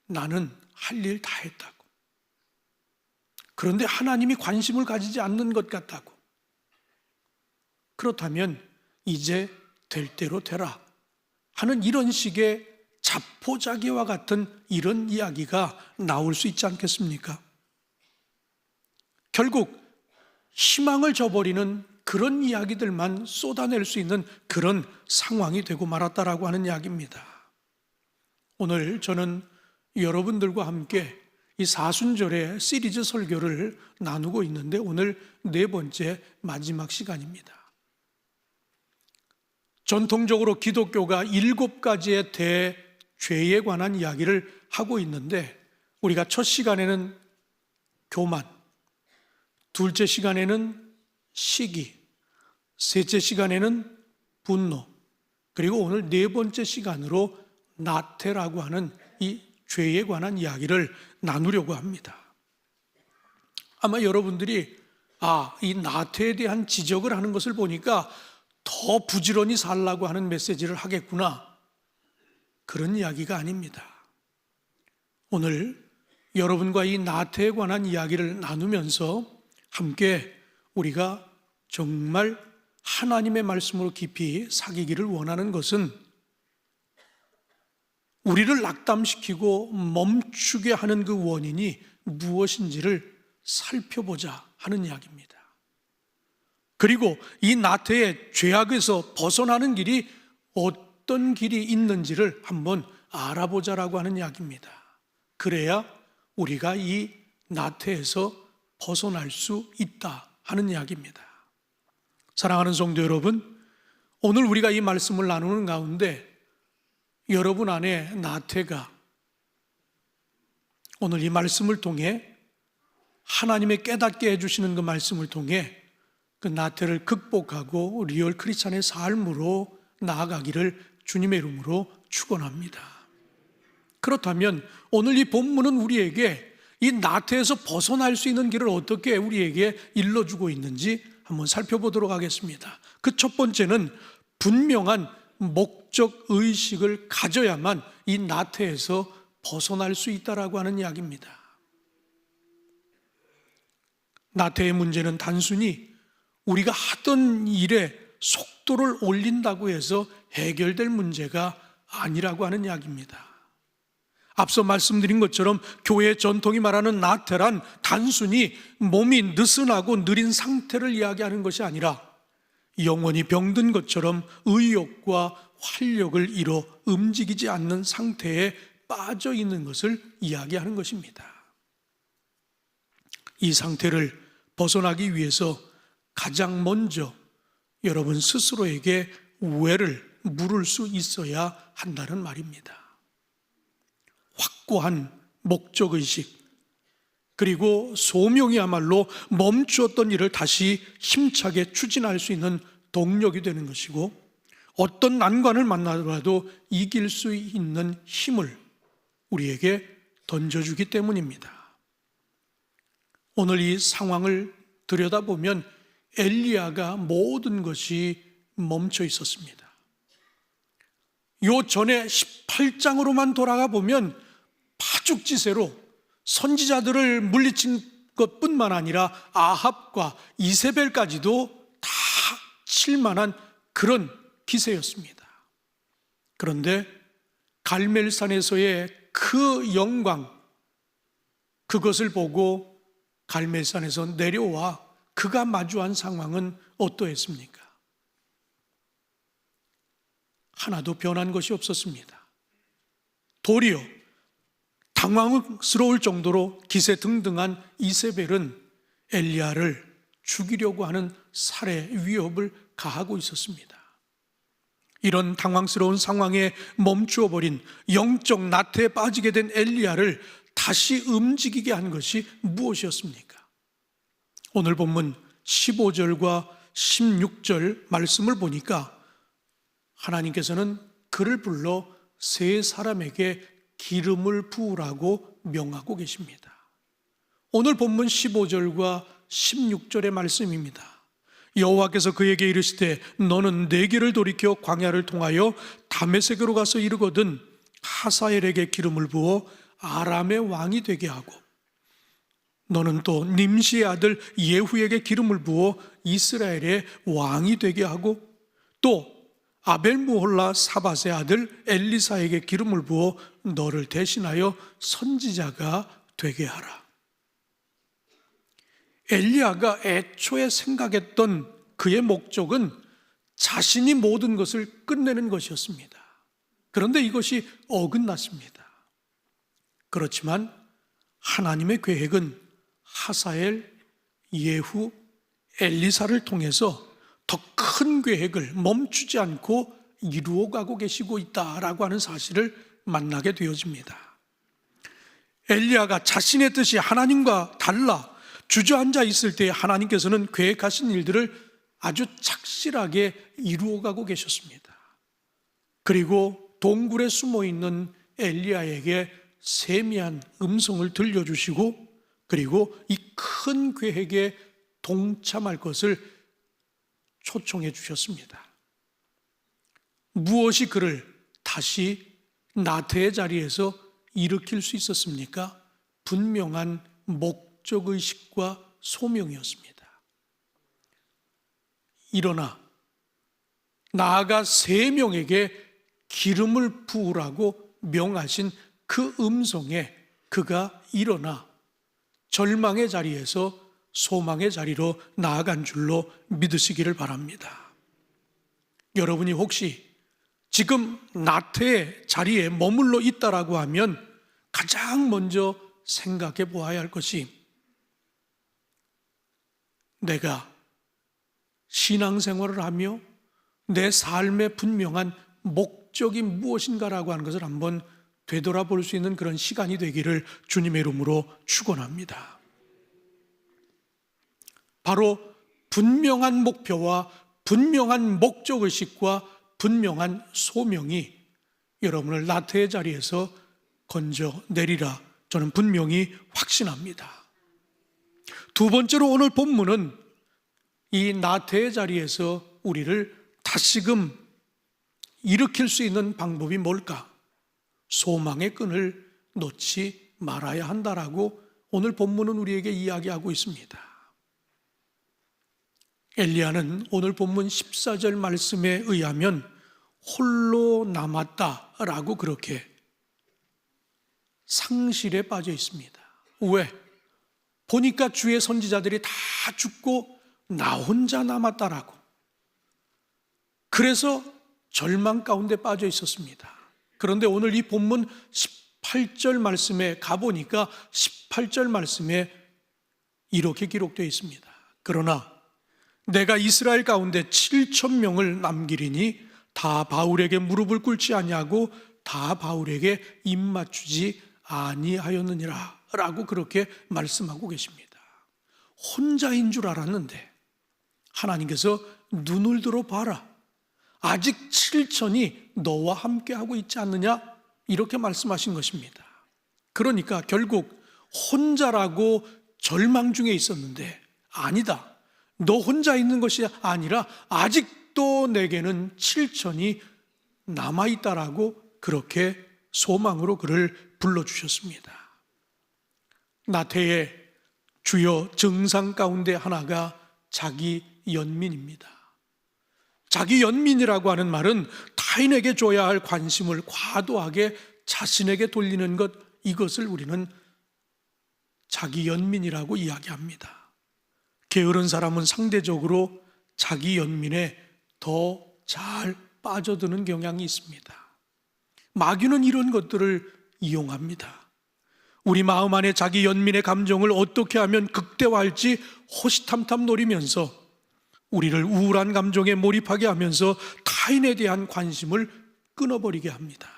나는 할 일 다 했다고. 그런데 하나님이 관심을 가지지 않는 것 같다고. 그렇다면 이제 될 대로 되라 하는 이런 식의 자포자기와 같은 이런 이야기가 나올 수 있지 않겠습니까? 결국 희망을 저버리는 그런 이야기들만 쏟아낼 수 있는 그런 상황이 되고 말았다라고 하는 이야기입니다. 오늘 저는 여러분들과 함께 이 사순절의 시리즈 설교를 나누고 있는데 오늘 네 번째 마지막 시간입니다. 전통적으로 기독교가 7가지의 대죄에 관한 이야기를 하고 있는데 우리가 첫 시간에는 교만, 둘째 시간에는 시기, 셋째 시간에는 분노, 그리고 오늘 네 번째 시간으로 나태라고 하는 이 죄에 관한 이야기를 나누려고 합니다. 아마 여러분들이 이 나태에 대한 지적을 하는 것을 보니까 더 부지런히 살라고 하는 메시지를 하겠구나, 그런 이야기가 아닙니다. 오늘 여러분과 이 나태에 관한 이야기를 나누면서 함께 우리가 정말 하나님의 말씀으로 깊이 사귀기를 원하는 것은 우리를 낙담시키고 멈추게 하는 그 원인이 무엇인지를 살펴보자 하는 이야기입니다. 그리고 이 나태의 죄악에서 벗어나는 길이 어떤 길이 있는지를 한번 알아보자라고 하는 이야기입니다. 그래야 우리가 이 나태에서 벗어날 수 있다 하는 이야기입니다. 사랑하는 성도 여러분, 오늘 우리가 이 말씀을 나누는 가운데 여러분 안에 나태가 오늘 이 말씀을 통해 하나님의 깨닫게 해주시는 그 말씀을 통해 그 나태를 극복하고 리얼 크리스찬의 삶으로 나아가기를 주님의 이름으로 축원합니다. 그렇다면 오늘 이 본문은 우리에게 이 나태에서 벗어날 수 있는 길을 어떻게 우리에게 일러주고 있는지 한번 살펴보도록 하겠습니다. 그 첫 번째는 분명한 목적 의식을 가져야만 이 나태에서 벗어날 수 있다라고 하는 이야기입니다. 나태의 문제는 단순히 우리가 하던 일에 속도를 올린다고 해서 해결될 문제가 아니라고 하는 이야기입니다. 앞서 말씀드린 것처럼 교회의 전통이 말하는 나태란 단순히 몸이 느슨하고 느린 상태를 이야기하는 것이 아니라 영혼이 병든 것처럼 의욕과 활력을 잃어 움직이지 않는 상태에 빠져 있는 것을 이야기하는 것입니다. 이 상태를 벗어나기 위해서 가장 먼저 여러분 스스로에게 왜를 물을 수 있어야 한다는 말입니다. 확고한 목적의식, 그리고 소명이야말로 멈추었던 일을 다시 힘차게 추진할 수 있는 동력이 되는 것이고, 어떤 난관을 만나더라도 이길 수 있는 힘을 우리에게 던져주기 때문입니다. 오늘 이 상황을 들여다보면 엘리야가 모든 것이 멈춰 있었습니다. 요 전에 18장으로만 돌아가 보면 파죽지세로 선지자들을 물리친 것뿐만 아니라 아합과 이세벨까지도 다 칠만한 그런 기세였습니다. 그런데 갈멜산에서의 그 영광, 그것을 보고 갈멜산에서 내려와 그가 마주한 상황은 어떠했습니까? 하나도 변한 것이 없었습니다. 도리어 당황스러울 정도로 기세등등한 이세벨은 엘리야를 죽이려고 하는 살해 위협을 가하고 있었습니다. 이런 당황스러운 상황에 멈추어버린 영적 나태에 빠지게 된 엘리야를 다시 움직이게 한 것이 무엇이었습니까? 오늘 본문 15절과 16절 말씀을 보니까 하나님께서는 그를 불러 세 사람에게 기름을 부으라고 명하고 계십니다. 오늘 본문 15절과 16절의 말씀입니다. 여호와께서 그에게 이르시되 너는 내 길을 돌이켜 광야를 통하여 다메섹으로 가서 이르거든 하사엘에게 기름을 부어 아람의 왕이 되게 하고, 너는 또 님시의 아들 예후에게 기름을 부어 이스라엘의 왕이 되게 하고, 또 아벨무홀라 사밧의 아들 엘리사에게 기름을 부어 너를 대신하여 선지자가 되게 하라. 엘리야가 애초에 생각했던 그의 목적은 자신이 모든 것을 끝내는 것이었습니다. 그런데 이것이 어긋났습니다. 그렇지만 하나님의 계획은 하사엘, 예후, 엘리사를 통해서 더 큰 계획을 멈추지 않고 이루어가고 계시고 있다라고 하는 사실을 만나게 되어집니다. 엘리야가 자신의 뜻이 하나님과 달라 주저앉아 있을 때 하나님께서는 계획하신 일들을 아주 착실하게 이루어가고 계셨습니다. 그리고 동굴에 숨어있는 엘리야에게 세미한 음성을 들려주시고, 그리고 이 큰 계획에 동참할 것을 초청해 주셨습니다. 무엇이 그를 다시 나태의 자리에서 일으킬 수 있었습니까? 분명한 목적의식과 소명이었습니다. 일어나 나아가 세 명에게 기름을 부으라고 명하신 그 음성에 그가 일어나 절망의 자리에서 소망의 자리로 나아간 줄로 믿으시기를 바랍니다. 여러분이 혹시 지금 나태의 자리에 머물러 있다라고 하면 가장 먼저 생각해 보아야 할 것이 내가 신앙생활을 하며 내 삶의 분명한 목적이 무엇인가라고 하는 것을 한번 되돌아볼 수 있는 그런 시간이 되기를 주님의 이름으로 축원합니다. 바로 분명한 목표와 분명한 목적의식과 분명한 소명이 여러분을 나태의 자리에서 건져내리라 저는 분명히 확신합니다. 두 번째로 오늘 본문은 이 나태의 자리에서 우리를 다시금 일으킬 수 있는 방법이 뭘까? 소망의 끈을 놓지 말아야 한다라고 오늘 본문은 우리에게 이야기하고 있습니다. 엘리야는 오늘 본문 14절 말씀에 의하면 홀로 남았다라고 그렇게 상실에 빠져 있습니다. 왜? 보니까 주의 선지자들이 다 죽고 나 혼자 남았다라고. 그래서 절망 가운데 빠져 있었습니다. 그런데 오늘 이 본문 18절 말씀에 가보니까 18절 말씀에 이렇게 기록되어 있습니다. 그러나 내가 이스라엘 가운데 7,000명을 남기리니 다 바울에게 무릎을 꿇지 아니하고 다 바울에게 입 맞추지 아니하였느니라 라고 그렇게 말씀하고 계십니다. 혼자인 줄 알았는데 하나님께서 눈을 들어 봐라. 아직 7,000이 너와 함께하고 있지 않느냐? 이렇게 말씀하신 것입니다. 그러니까 결국 혼자라고 절망 중에 있었는데 아니다. 너 혼자 있는 것이 아니라 아직도 내게는 7,000이 남아있다라고 그렇게 소망으로 그를 불러주셨습니다. 나태의 주요 증상 가운데 하나가 자기 연민입니다. 자기 연민이라고 하는 말은 타인에게 줘야 할 관심을 과도하게 자신에게 돌리는 것, 이것을 우리는 자기 연민이라고 이야기합니다. 게으른 사람은 상대적으로 자기 연민에 더 잘 빠져드는 경향이 있습니다. 마귀는 이런 것들을 이용합니다. 우리 마음 안에 자기 연민의 감정을 어떻게 하면 극대화할지 호시탐탐 노리면서 우리를 우울한 감정에 몰입하게 하면서 타인에 대한 관심을 끊어버리게 합니다.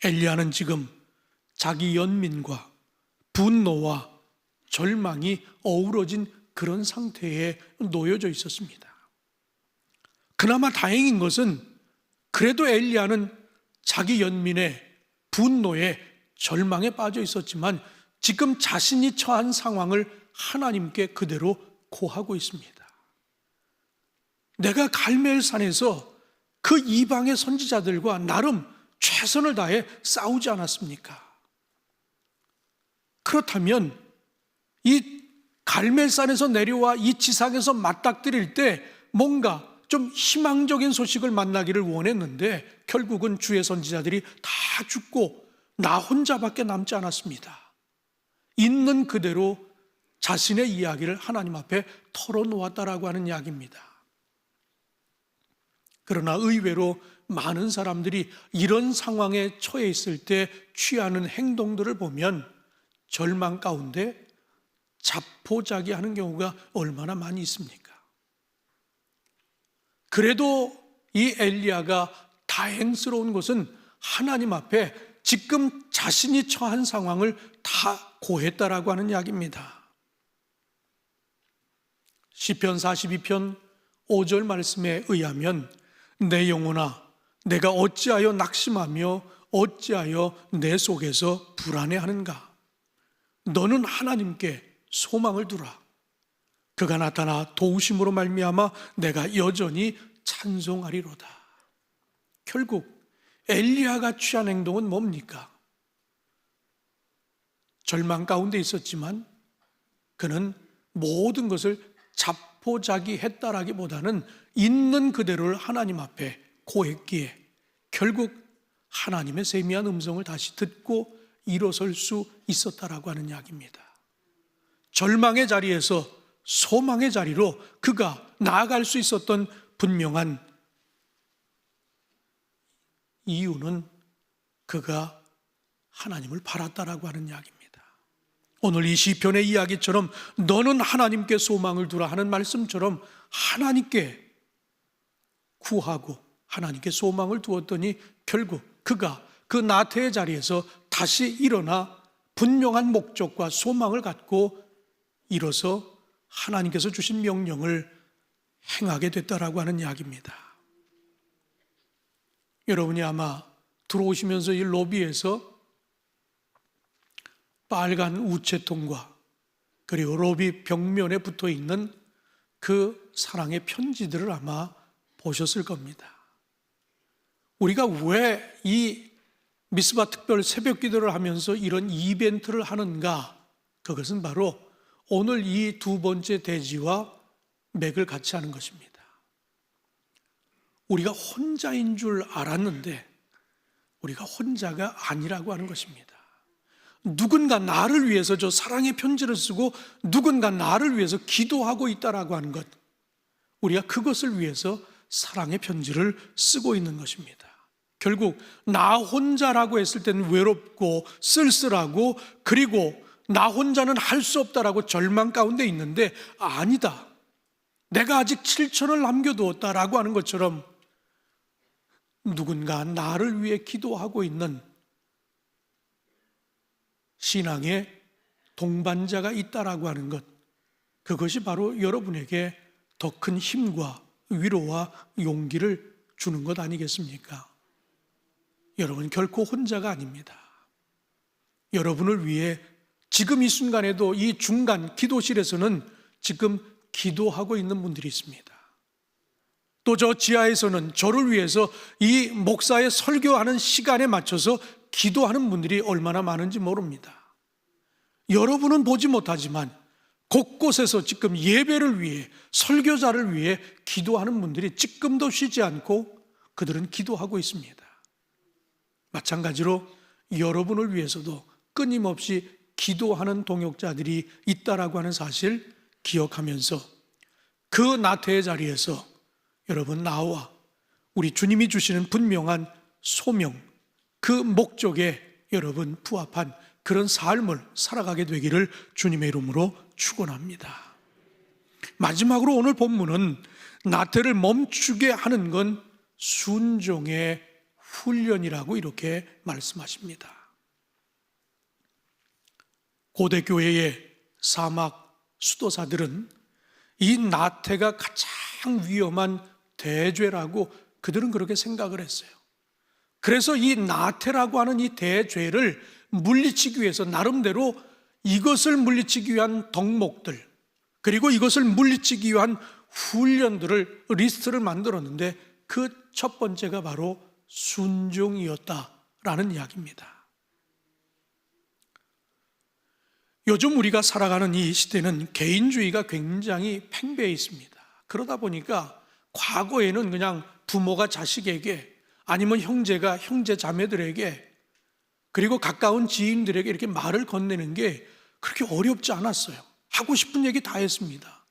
엘리야는 지금 자기 연민과 분노와 절망이 어우러진 그런 상태에 놓여져 있었습니다. 그나마 다행인 것은 그래도 엘리야는 자기 연민에 분노에 절망에 빠져 있었지만 지금 자신이 처한 상황을 하나님께 그대로 고하고 있습니다. 내가 갈멜산에서 그 이방의 선지자들과 나름 최선을 다해 싸우지 않았습니까? 그렇다면 이 갈멜산에서 내려와 이 지상에서 맞닥뜨릴 때 뭔가 좀 희망적인 소식을 만나기를 원했는데 결국은 주의 선지자들이 다 죽고 나 혼자밖에 남지 않았습니다. 있는 그대로 자신의 이야기를 하나님 앞에 털어놓았다라고 하는 이야기입니다. 그러나 의외로 많은 사람들이 이런 상황에 처해 있을 때 취하는 행동들을 보면 절망 가운데 자포자기하는 경우가 얼마나 많이 있습니까? 그래도 이 엘리야가 다행스러운 것은 하나님 앞에 지금 자신이 처한 상황을 다 고했다라고 하는 이야기입니다. 시편 42편 5절 말씀에 의하면 내 영혼아 내가 어찌하여 낙심하며 어찌하여 내 속에서 불안해하는가? 너는 하나님께 소망을 두라. 그가 나타나 도우심으로 말미암아 내가 여전히 찬송하리로다. 결국 엘리야가 취한 행동은 뭡니까? 절망 가운데 있었지만 그는 모든 것을 자포자기했다라기보다는 있는 그대로를 하나님 앞에 고했기에 결국 하나님의 세미한 음성을 다시 듣고 일어설 수 있었다라고 하는 이야기입니다. 절망의 자리에서 소망의 자리로 그가 나아갈 수 있었던 분명한 이유는 그가 하나님을 바랐다라고 하는 이야기입니다. 오늘 이 시편의 이야기처럼 너는 하나님께 소망을 두라 하는 말씀처럼 하나님께 구하고 하나님께 소망을 두었더니 결국 그가 그 나태의 자리에서 다시 일어나 분명한 목적과 소망을 갖고 일어서 하나님께서 주신 명령을 행하게 됐다라고 하는 이야기입니다. 여러분이 아마 들어오시면서 이 로비에서 빨간 우체통과 그리고 로비 벽면에 붙어 있는 그 사랑의 편지들을 아마 보셨을 겁니다. 우리가 왜 이 미스바 특별 새벽 기도를 하면서 이런 이벤트를 하는가? 그것은 바로 오늘 이 두 번째 대지와 맥을 같이 하는 것입니다. 우리가 혼자인 줄 알았는데 우리가 혼자가 아니라고 하는 것입니다. 누군가 나를 위해서 저 사랑의 편지를 쓰고 누군가 나를 위해서 기도하고 있다라고 하는 것, 우리가 그것을 위해서 사랑의 편지를 쓰고 있는 것입니다. 결국 나 혼자라고 했을 때는 외롭고 쓸쓸하고 그리고 나 혼자는 할 수 없다라고 절망 가운데 있는데 아니다, 내가 아직 7천을 남겨두었다라고 하는 것처럼 누군가 나를 위해 기도하고 있는 신앙의 동반자가 있다라고 하는 것, 그것이 바로 여러분에게 더 큰 힘과 위로와 용기를 주는 것 아니겠습니까? 여러분 결코 혼자가 아닙니다. 여러분을 위해 지금 이 순간에도 이 중간 기도실에서는 지금 기도하고 있는 분들이 있습니다. 또 저 지하에서는 저를 위해서 이 목사의 설교하는 시간에 맞춰서 기도하는 분들이 얼마나 많은지 모릅니다. 여러분은 보지 못하지만 곳곳에서 지금 예배를 위해 설교자를 위해 기도하는 분들이 지금도 쉬지 않고 그들은 기도하고 있습니다. 마찬가지로 여러분을 위해서도 끊임없이 기도하는 동역자들이 있다라고 하는 사실 기억하면서 그 나태의 자리에서 여러분 나와 우리 주님이 주시는 분명한 소명, 그 목적에 여러분 부합한 그런 삶을 살아가게 되기를 주님의 이름으로 축원합니다. 마지막으로 오늘 본문은 나태를 멈추게 하는 건 순종의 훈련이라고 이렇게 말씀하십니다. 고대 교회의 사막 수도사들은 이 나태가 가장 위험한 대죄라고 그들은 그렇게 생각을 했어요. 그래서 이 나태라고 하는 이 대죄를 물리치기 위해서 나름대로 이것을 물리치기 위한 덕목들, 그리고 이것을 물리치기 위한 훈련들을 리스트를 만들었는데 그 첫 번째가 바로 순종이었다라는 이야기입니다. 요즘 우리가 살아가는 이 시대는 개인주의가 굉장히 팽배해 있습니다. 그러다 보니까 과거에는 그냥 부모가 자식에게 아니면 형제가 형제 자매들에게 그리고 가까운 지인들에게 이렇게 말을 건네는 게 그렇게 어렵지 않았어요. 하고 싶은 얘기 다 했습니다.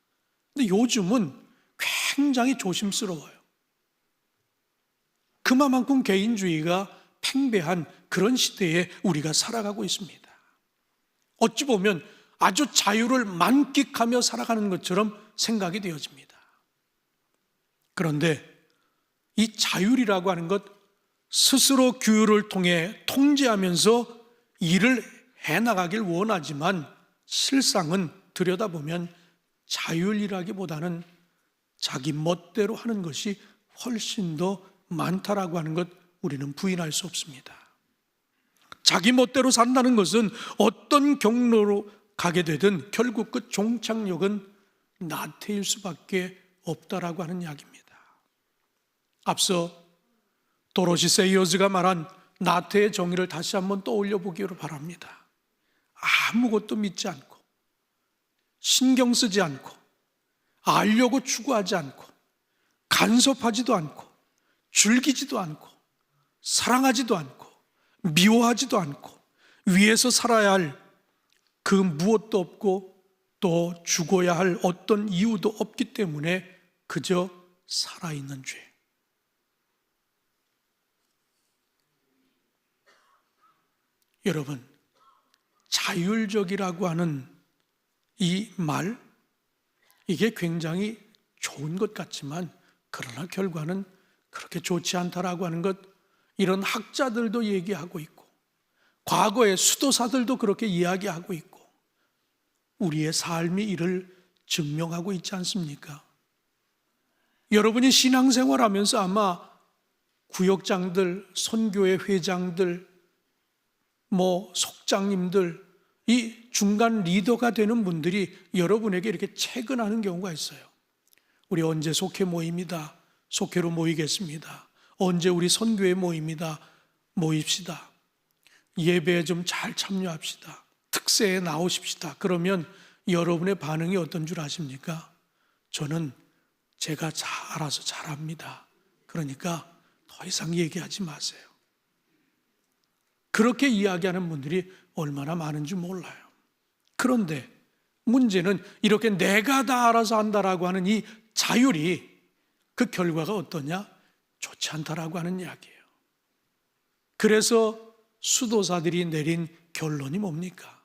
근데 요즘은 굉장히 조심스러워요. 그만큼 개인주의가 팽배한 그런 시대에 우리가 살아가고 있습니다. 어찌 보면 아주 자유를 만끽하며 살아가는 것처럼 생각이 되어집니다. 그런데 이 자율이라고 하는 것, 스스로 규율을 통해 통제하면서 일을 해나가길 원하지만 실상은 들여다보면 자율이라기보다는 자기 멋대로 하는 것이 훨씬 더 많다라고 하는 것 우리는 부인할 수 없습니다. 자기 멋대로 산다는 것은 어떤 경로로 가게 되든 결국 그 종착역은 나태일 수밖에 없다라고 하는 이야기입니다. 앞서 도로시 세이어즈가 말한 나태의 정의를 다시 한번 떠올려 보기를 바랍니다. 아무것도 믿지 않고 신경 쓰지 않고 알려고 추구하지 않고 간섭하지도 않고 즐기지도 않고 사랑하지도 않고 미워하지도 않고 위에서 살아야 할 그 무엇도 없고 또 죽어야 할 어떤 이유도 없기 때문에 그저 살아있는 죄. 여러분, 자율적이라고 하는 이 말, 이게 굉장히 좋은 것 같지만 그러나 결과는 그렇게 좋지 않다라고 하는 것, 이런 학자들도 얘기하고 있고 과거의 수도사들도 그렇게 이야기하고 있고 우리의 삶이 이를 증명하고 있지 않습니까? 여러분이 신앙생활하면서 아마 구역장들, 선교회 회장들, 속장님들, 이 중간 리더가 되는 분들이 여러분에게 이렇게 체근하는 경우가 있어요. 우리 언제 속회 모입니다. 속회로 모이겠습니다. 언제 우리 선교회 모입니다. 모입시다. 예배에 좀 잘 참여합시다. 특세에 나오십시다. 그러면 여러분의 반응이 어떤 줄 아십니까? 저는 제가 알아서 잘합니다. 그러니까 더 이상 얘기하지 마세요. 그렇게 이야기하는 분들이 얼마나 많은지 몰라요. 그런데 문제는 이렇게 내가 다 알아서 한다라고 하는 이 자율이 그 결과가 어떠냐? 좋지 않다라고 하는 이야기예요. 그래서 수도사들이 내린 결론이 뭡니까?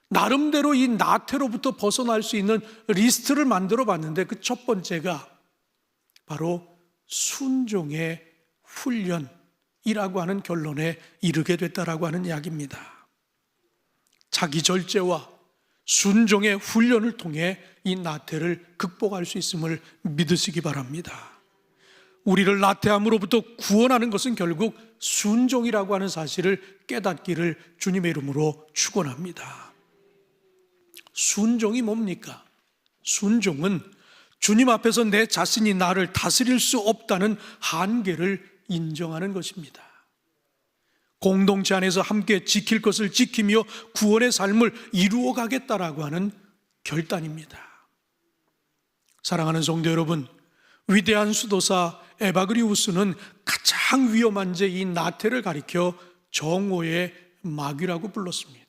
나름대로 이 나태로부터 벗어날 수 있는 리스트를 만들어 봤는데 그 첫 번째가 바로 순종의 훈련이라고 하는 결론에 이르게 됐다라고 하는 이야기입니다. 자기 절제와 순종의 훈련을 통해 이 나태를 극복할 수 있음을 믿으시기 바랍니다. 우리를 나태함으로부터 구원하는 것은 결국 순종이라고 하는 사실을 깨닫기를 주님의 이름으로 축원합니다. 순종이 뭡니까? 순종은 주님 앞에서 내 자신이 나를 다스릴 수 없다는 한계를 인정하는 것입니다. 공동체 안에서 함께 지킬 것을 지키며 구원의 삶을 이루어 가겠다라고 하는 결단입니다. 사랑하는 성도 여러분, 위대한 수도사 에바그리우스는 가장 위험한 죄 이 나태를 가리켜 정오의 마귀라고 불렀습니다.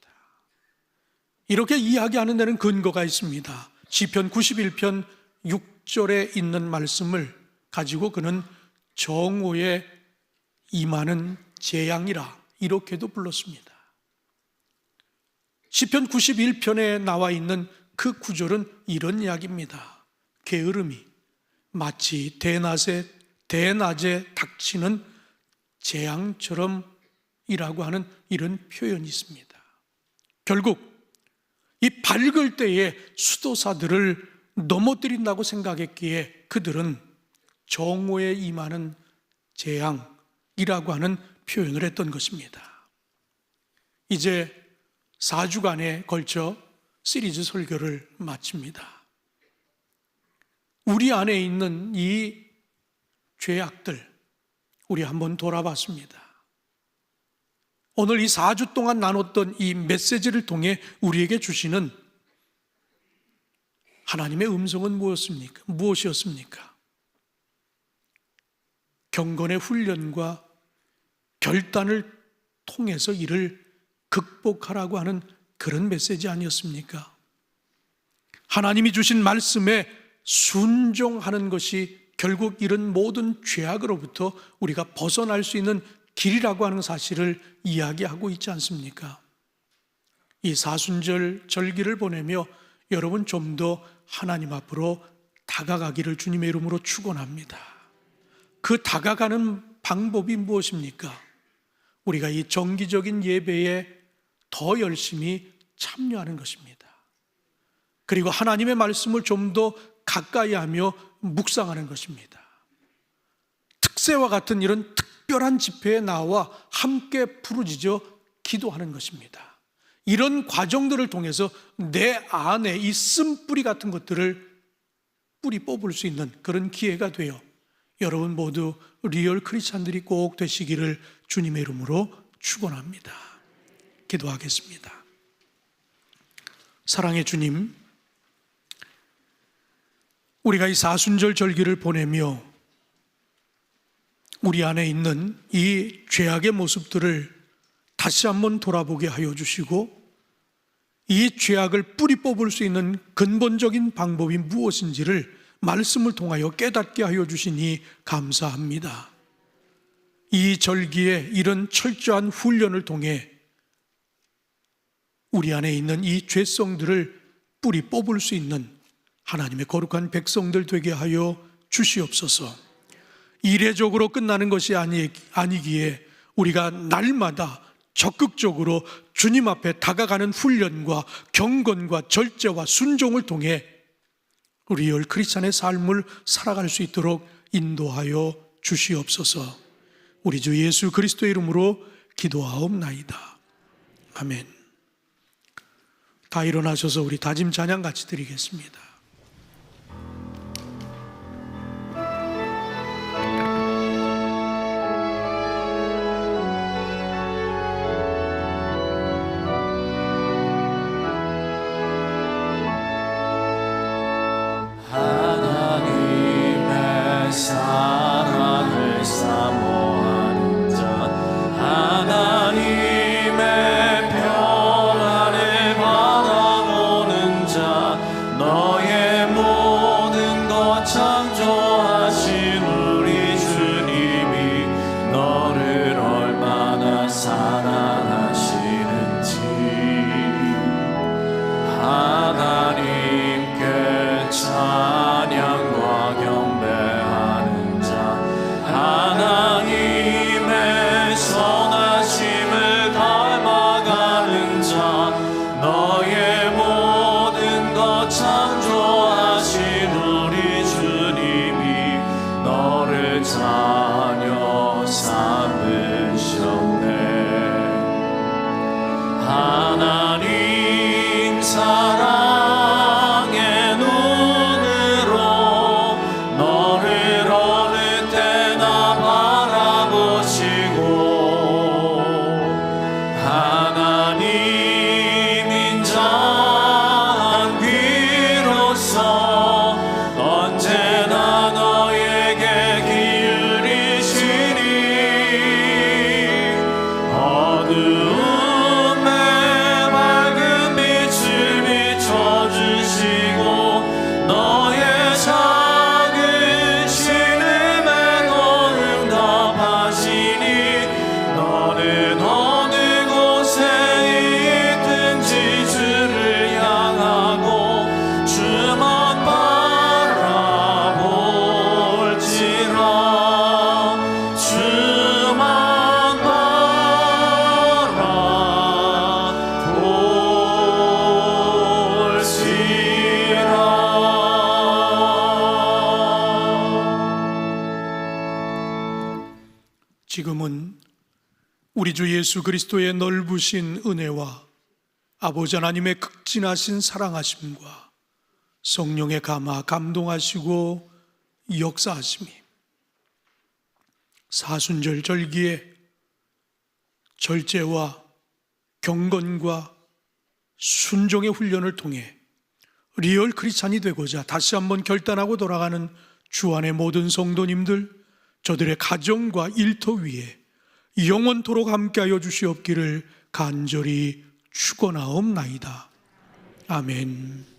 이렇게 이야기하는 데는 근거가 있습니다. 시편 91편 6절에 있는 말씀을 가지고 그는 정오에 임하는 재앙이라 이렇게도 불렀습니다. 시편 91편에 나와 있는 그 구절은 이런 이야기입니다. 게으름이 마치 대낮에 닥치는 재앙처럼 이라고 하는 이런 표현이 있습니다. 결국 이 밝을 때에 수도사들을 넘어뜨린다고 생각했기에 그들은 정오에 임하는 재앙이라고 하는 표현을 했던 것입니다. 이제 4주간에 걸쳐 시리즈 설교를 마칩니다. 우리 안에 있는 이 죄악들 우리 한번 돌아봤습니다. 오늘 이 4주 동안 나눴던 이 메시지를 통해 우리에게 주시는 하나님의 음성은 무엇이었습니까? 경건의 훈련과 결단을 통해서 이를 극복하라고 하는 그런 메시지 아니었습니까? 하나님이 주신 말씀에 순종하는 것이 결국 이런 모든 죄악으로부터 우리가 벗어날 수 있는 길이라고 하는 사실을 이야기하고 있지 않습니까? 이 사순절 절기를 보내며 여러분 좀 더 하나님 앞으로 다가가기를 주님의 이름으로 축원합니다. 그 다가가는 방법이 무엇입니까? 우리가 이 정기적인 예배에 더 열심히 참여하는 것입니다. 그리고 하나님의 말씀을 좀 더 가까이 하며 묵상하는 것입니다. 특세와 같은 이런 특별한 집회에 나와 함께 부르짖어 기도하는 것입니다. 이런 과정들을 통해서 내 안에 이 쓴뿌리 같은 것들을 뿌리 뽑을 수 있는 그런 기회가 되어 여러분 모두 리얼 크리스찬들이 꼭 되시기를 주님의 이름으로 축원합니다. 기도하겠습니다. 사랑의 주님, 우리가 이 사순절 절기를 보내며 우리 안에 있는 이 죄악의 모습들을 다시 한번 돌아보게 하여 주시고 이 죄악을 뿌리 뽑을 수 있는 근본적인 방법이 무엇인지를 말씀을 통하여 깨닫게 하여 주시니 감사합니다. 이 절기에 이런 철저한 훈련을 통해 우리 안에 있는 이 죄성들을 뿌리 뽑을 수 있는 하나님의 거룩한 백성들 되게 하여 주시옵소서. 이례적으로 끝나는 것이 아니기에 우리가 날마다 적극적으로 주님 앞에 다가가는 훈련과 경건과 절제와 순종을 통해 리얼 크리스찬의 삶을 살아갈 수 있도록 인도하여 주시옵소서. 우리 주 예수 그리스도의 이름으로 기도하옵나이다. 아멘. 다 일어나셔서 우리 다짐 찬양 같이 드리겠습니다. 하나님의 사랑을 사모하는 자, 하나님의 평안을 바라보는 자, 너의 모든 것 창조하신 우리 주님이 너를 얼마나 사랑하시는지 하나님께 찬양과 경배하는 자, 하나님의 선하심을 닮아가는 자, 너의 모든 것 창조하신 우리 주님이 너를 자녀 삼으셨네. 하나님 사랑의 눈으로 너를 어느 때나 바라보시고 하나님인 자한 귀로서 언제나 너에게 기울이시니 어두움에 밝은 빛을 비춰주시고 너의 작은 신음에도 응답하시니 너는 어느 곳에 있든지 주를 향하고 주만 바라볼지라. 주만 바라볼지라. 지금은 우리 주 예수 그리스도의 넓으신 은혜와 아버지 하나님의 극진하신 사랑하심과 성령의 감화 감동하시고 역사하심이 사순절 절기에 절제와 경건과 순종의 훈련을 통해 리얼 크리스찬이 되고자 다시 한번 결단하고 돌아가는 주 안의 모든 성도님들, 저들의 가정과 일터 위에 영원토록 함께하여 주시옵기를 간절히 축원하옵나이다. 아멘.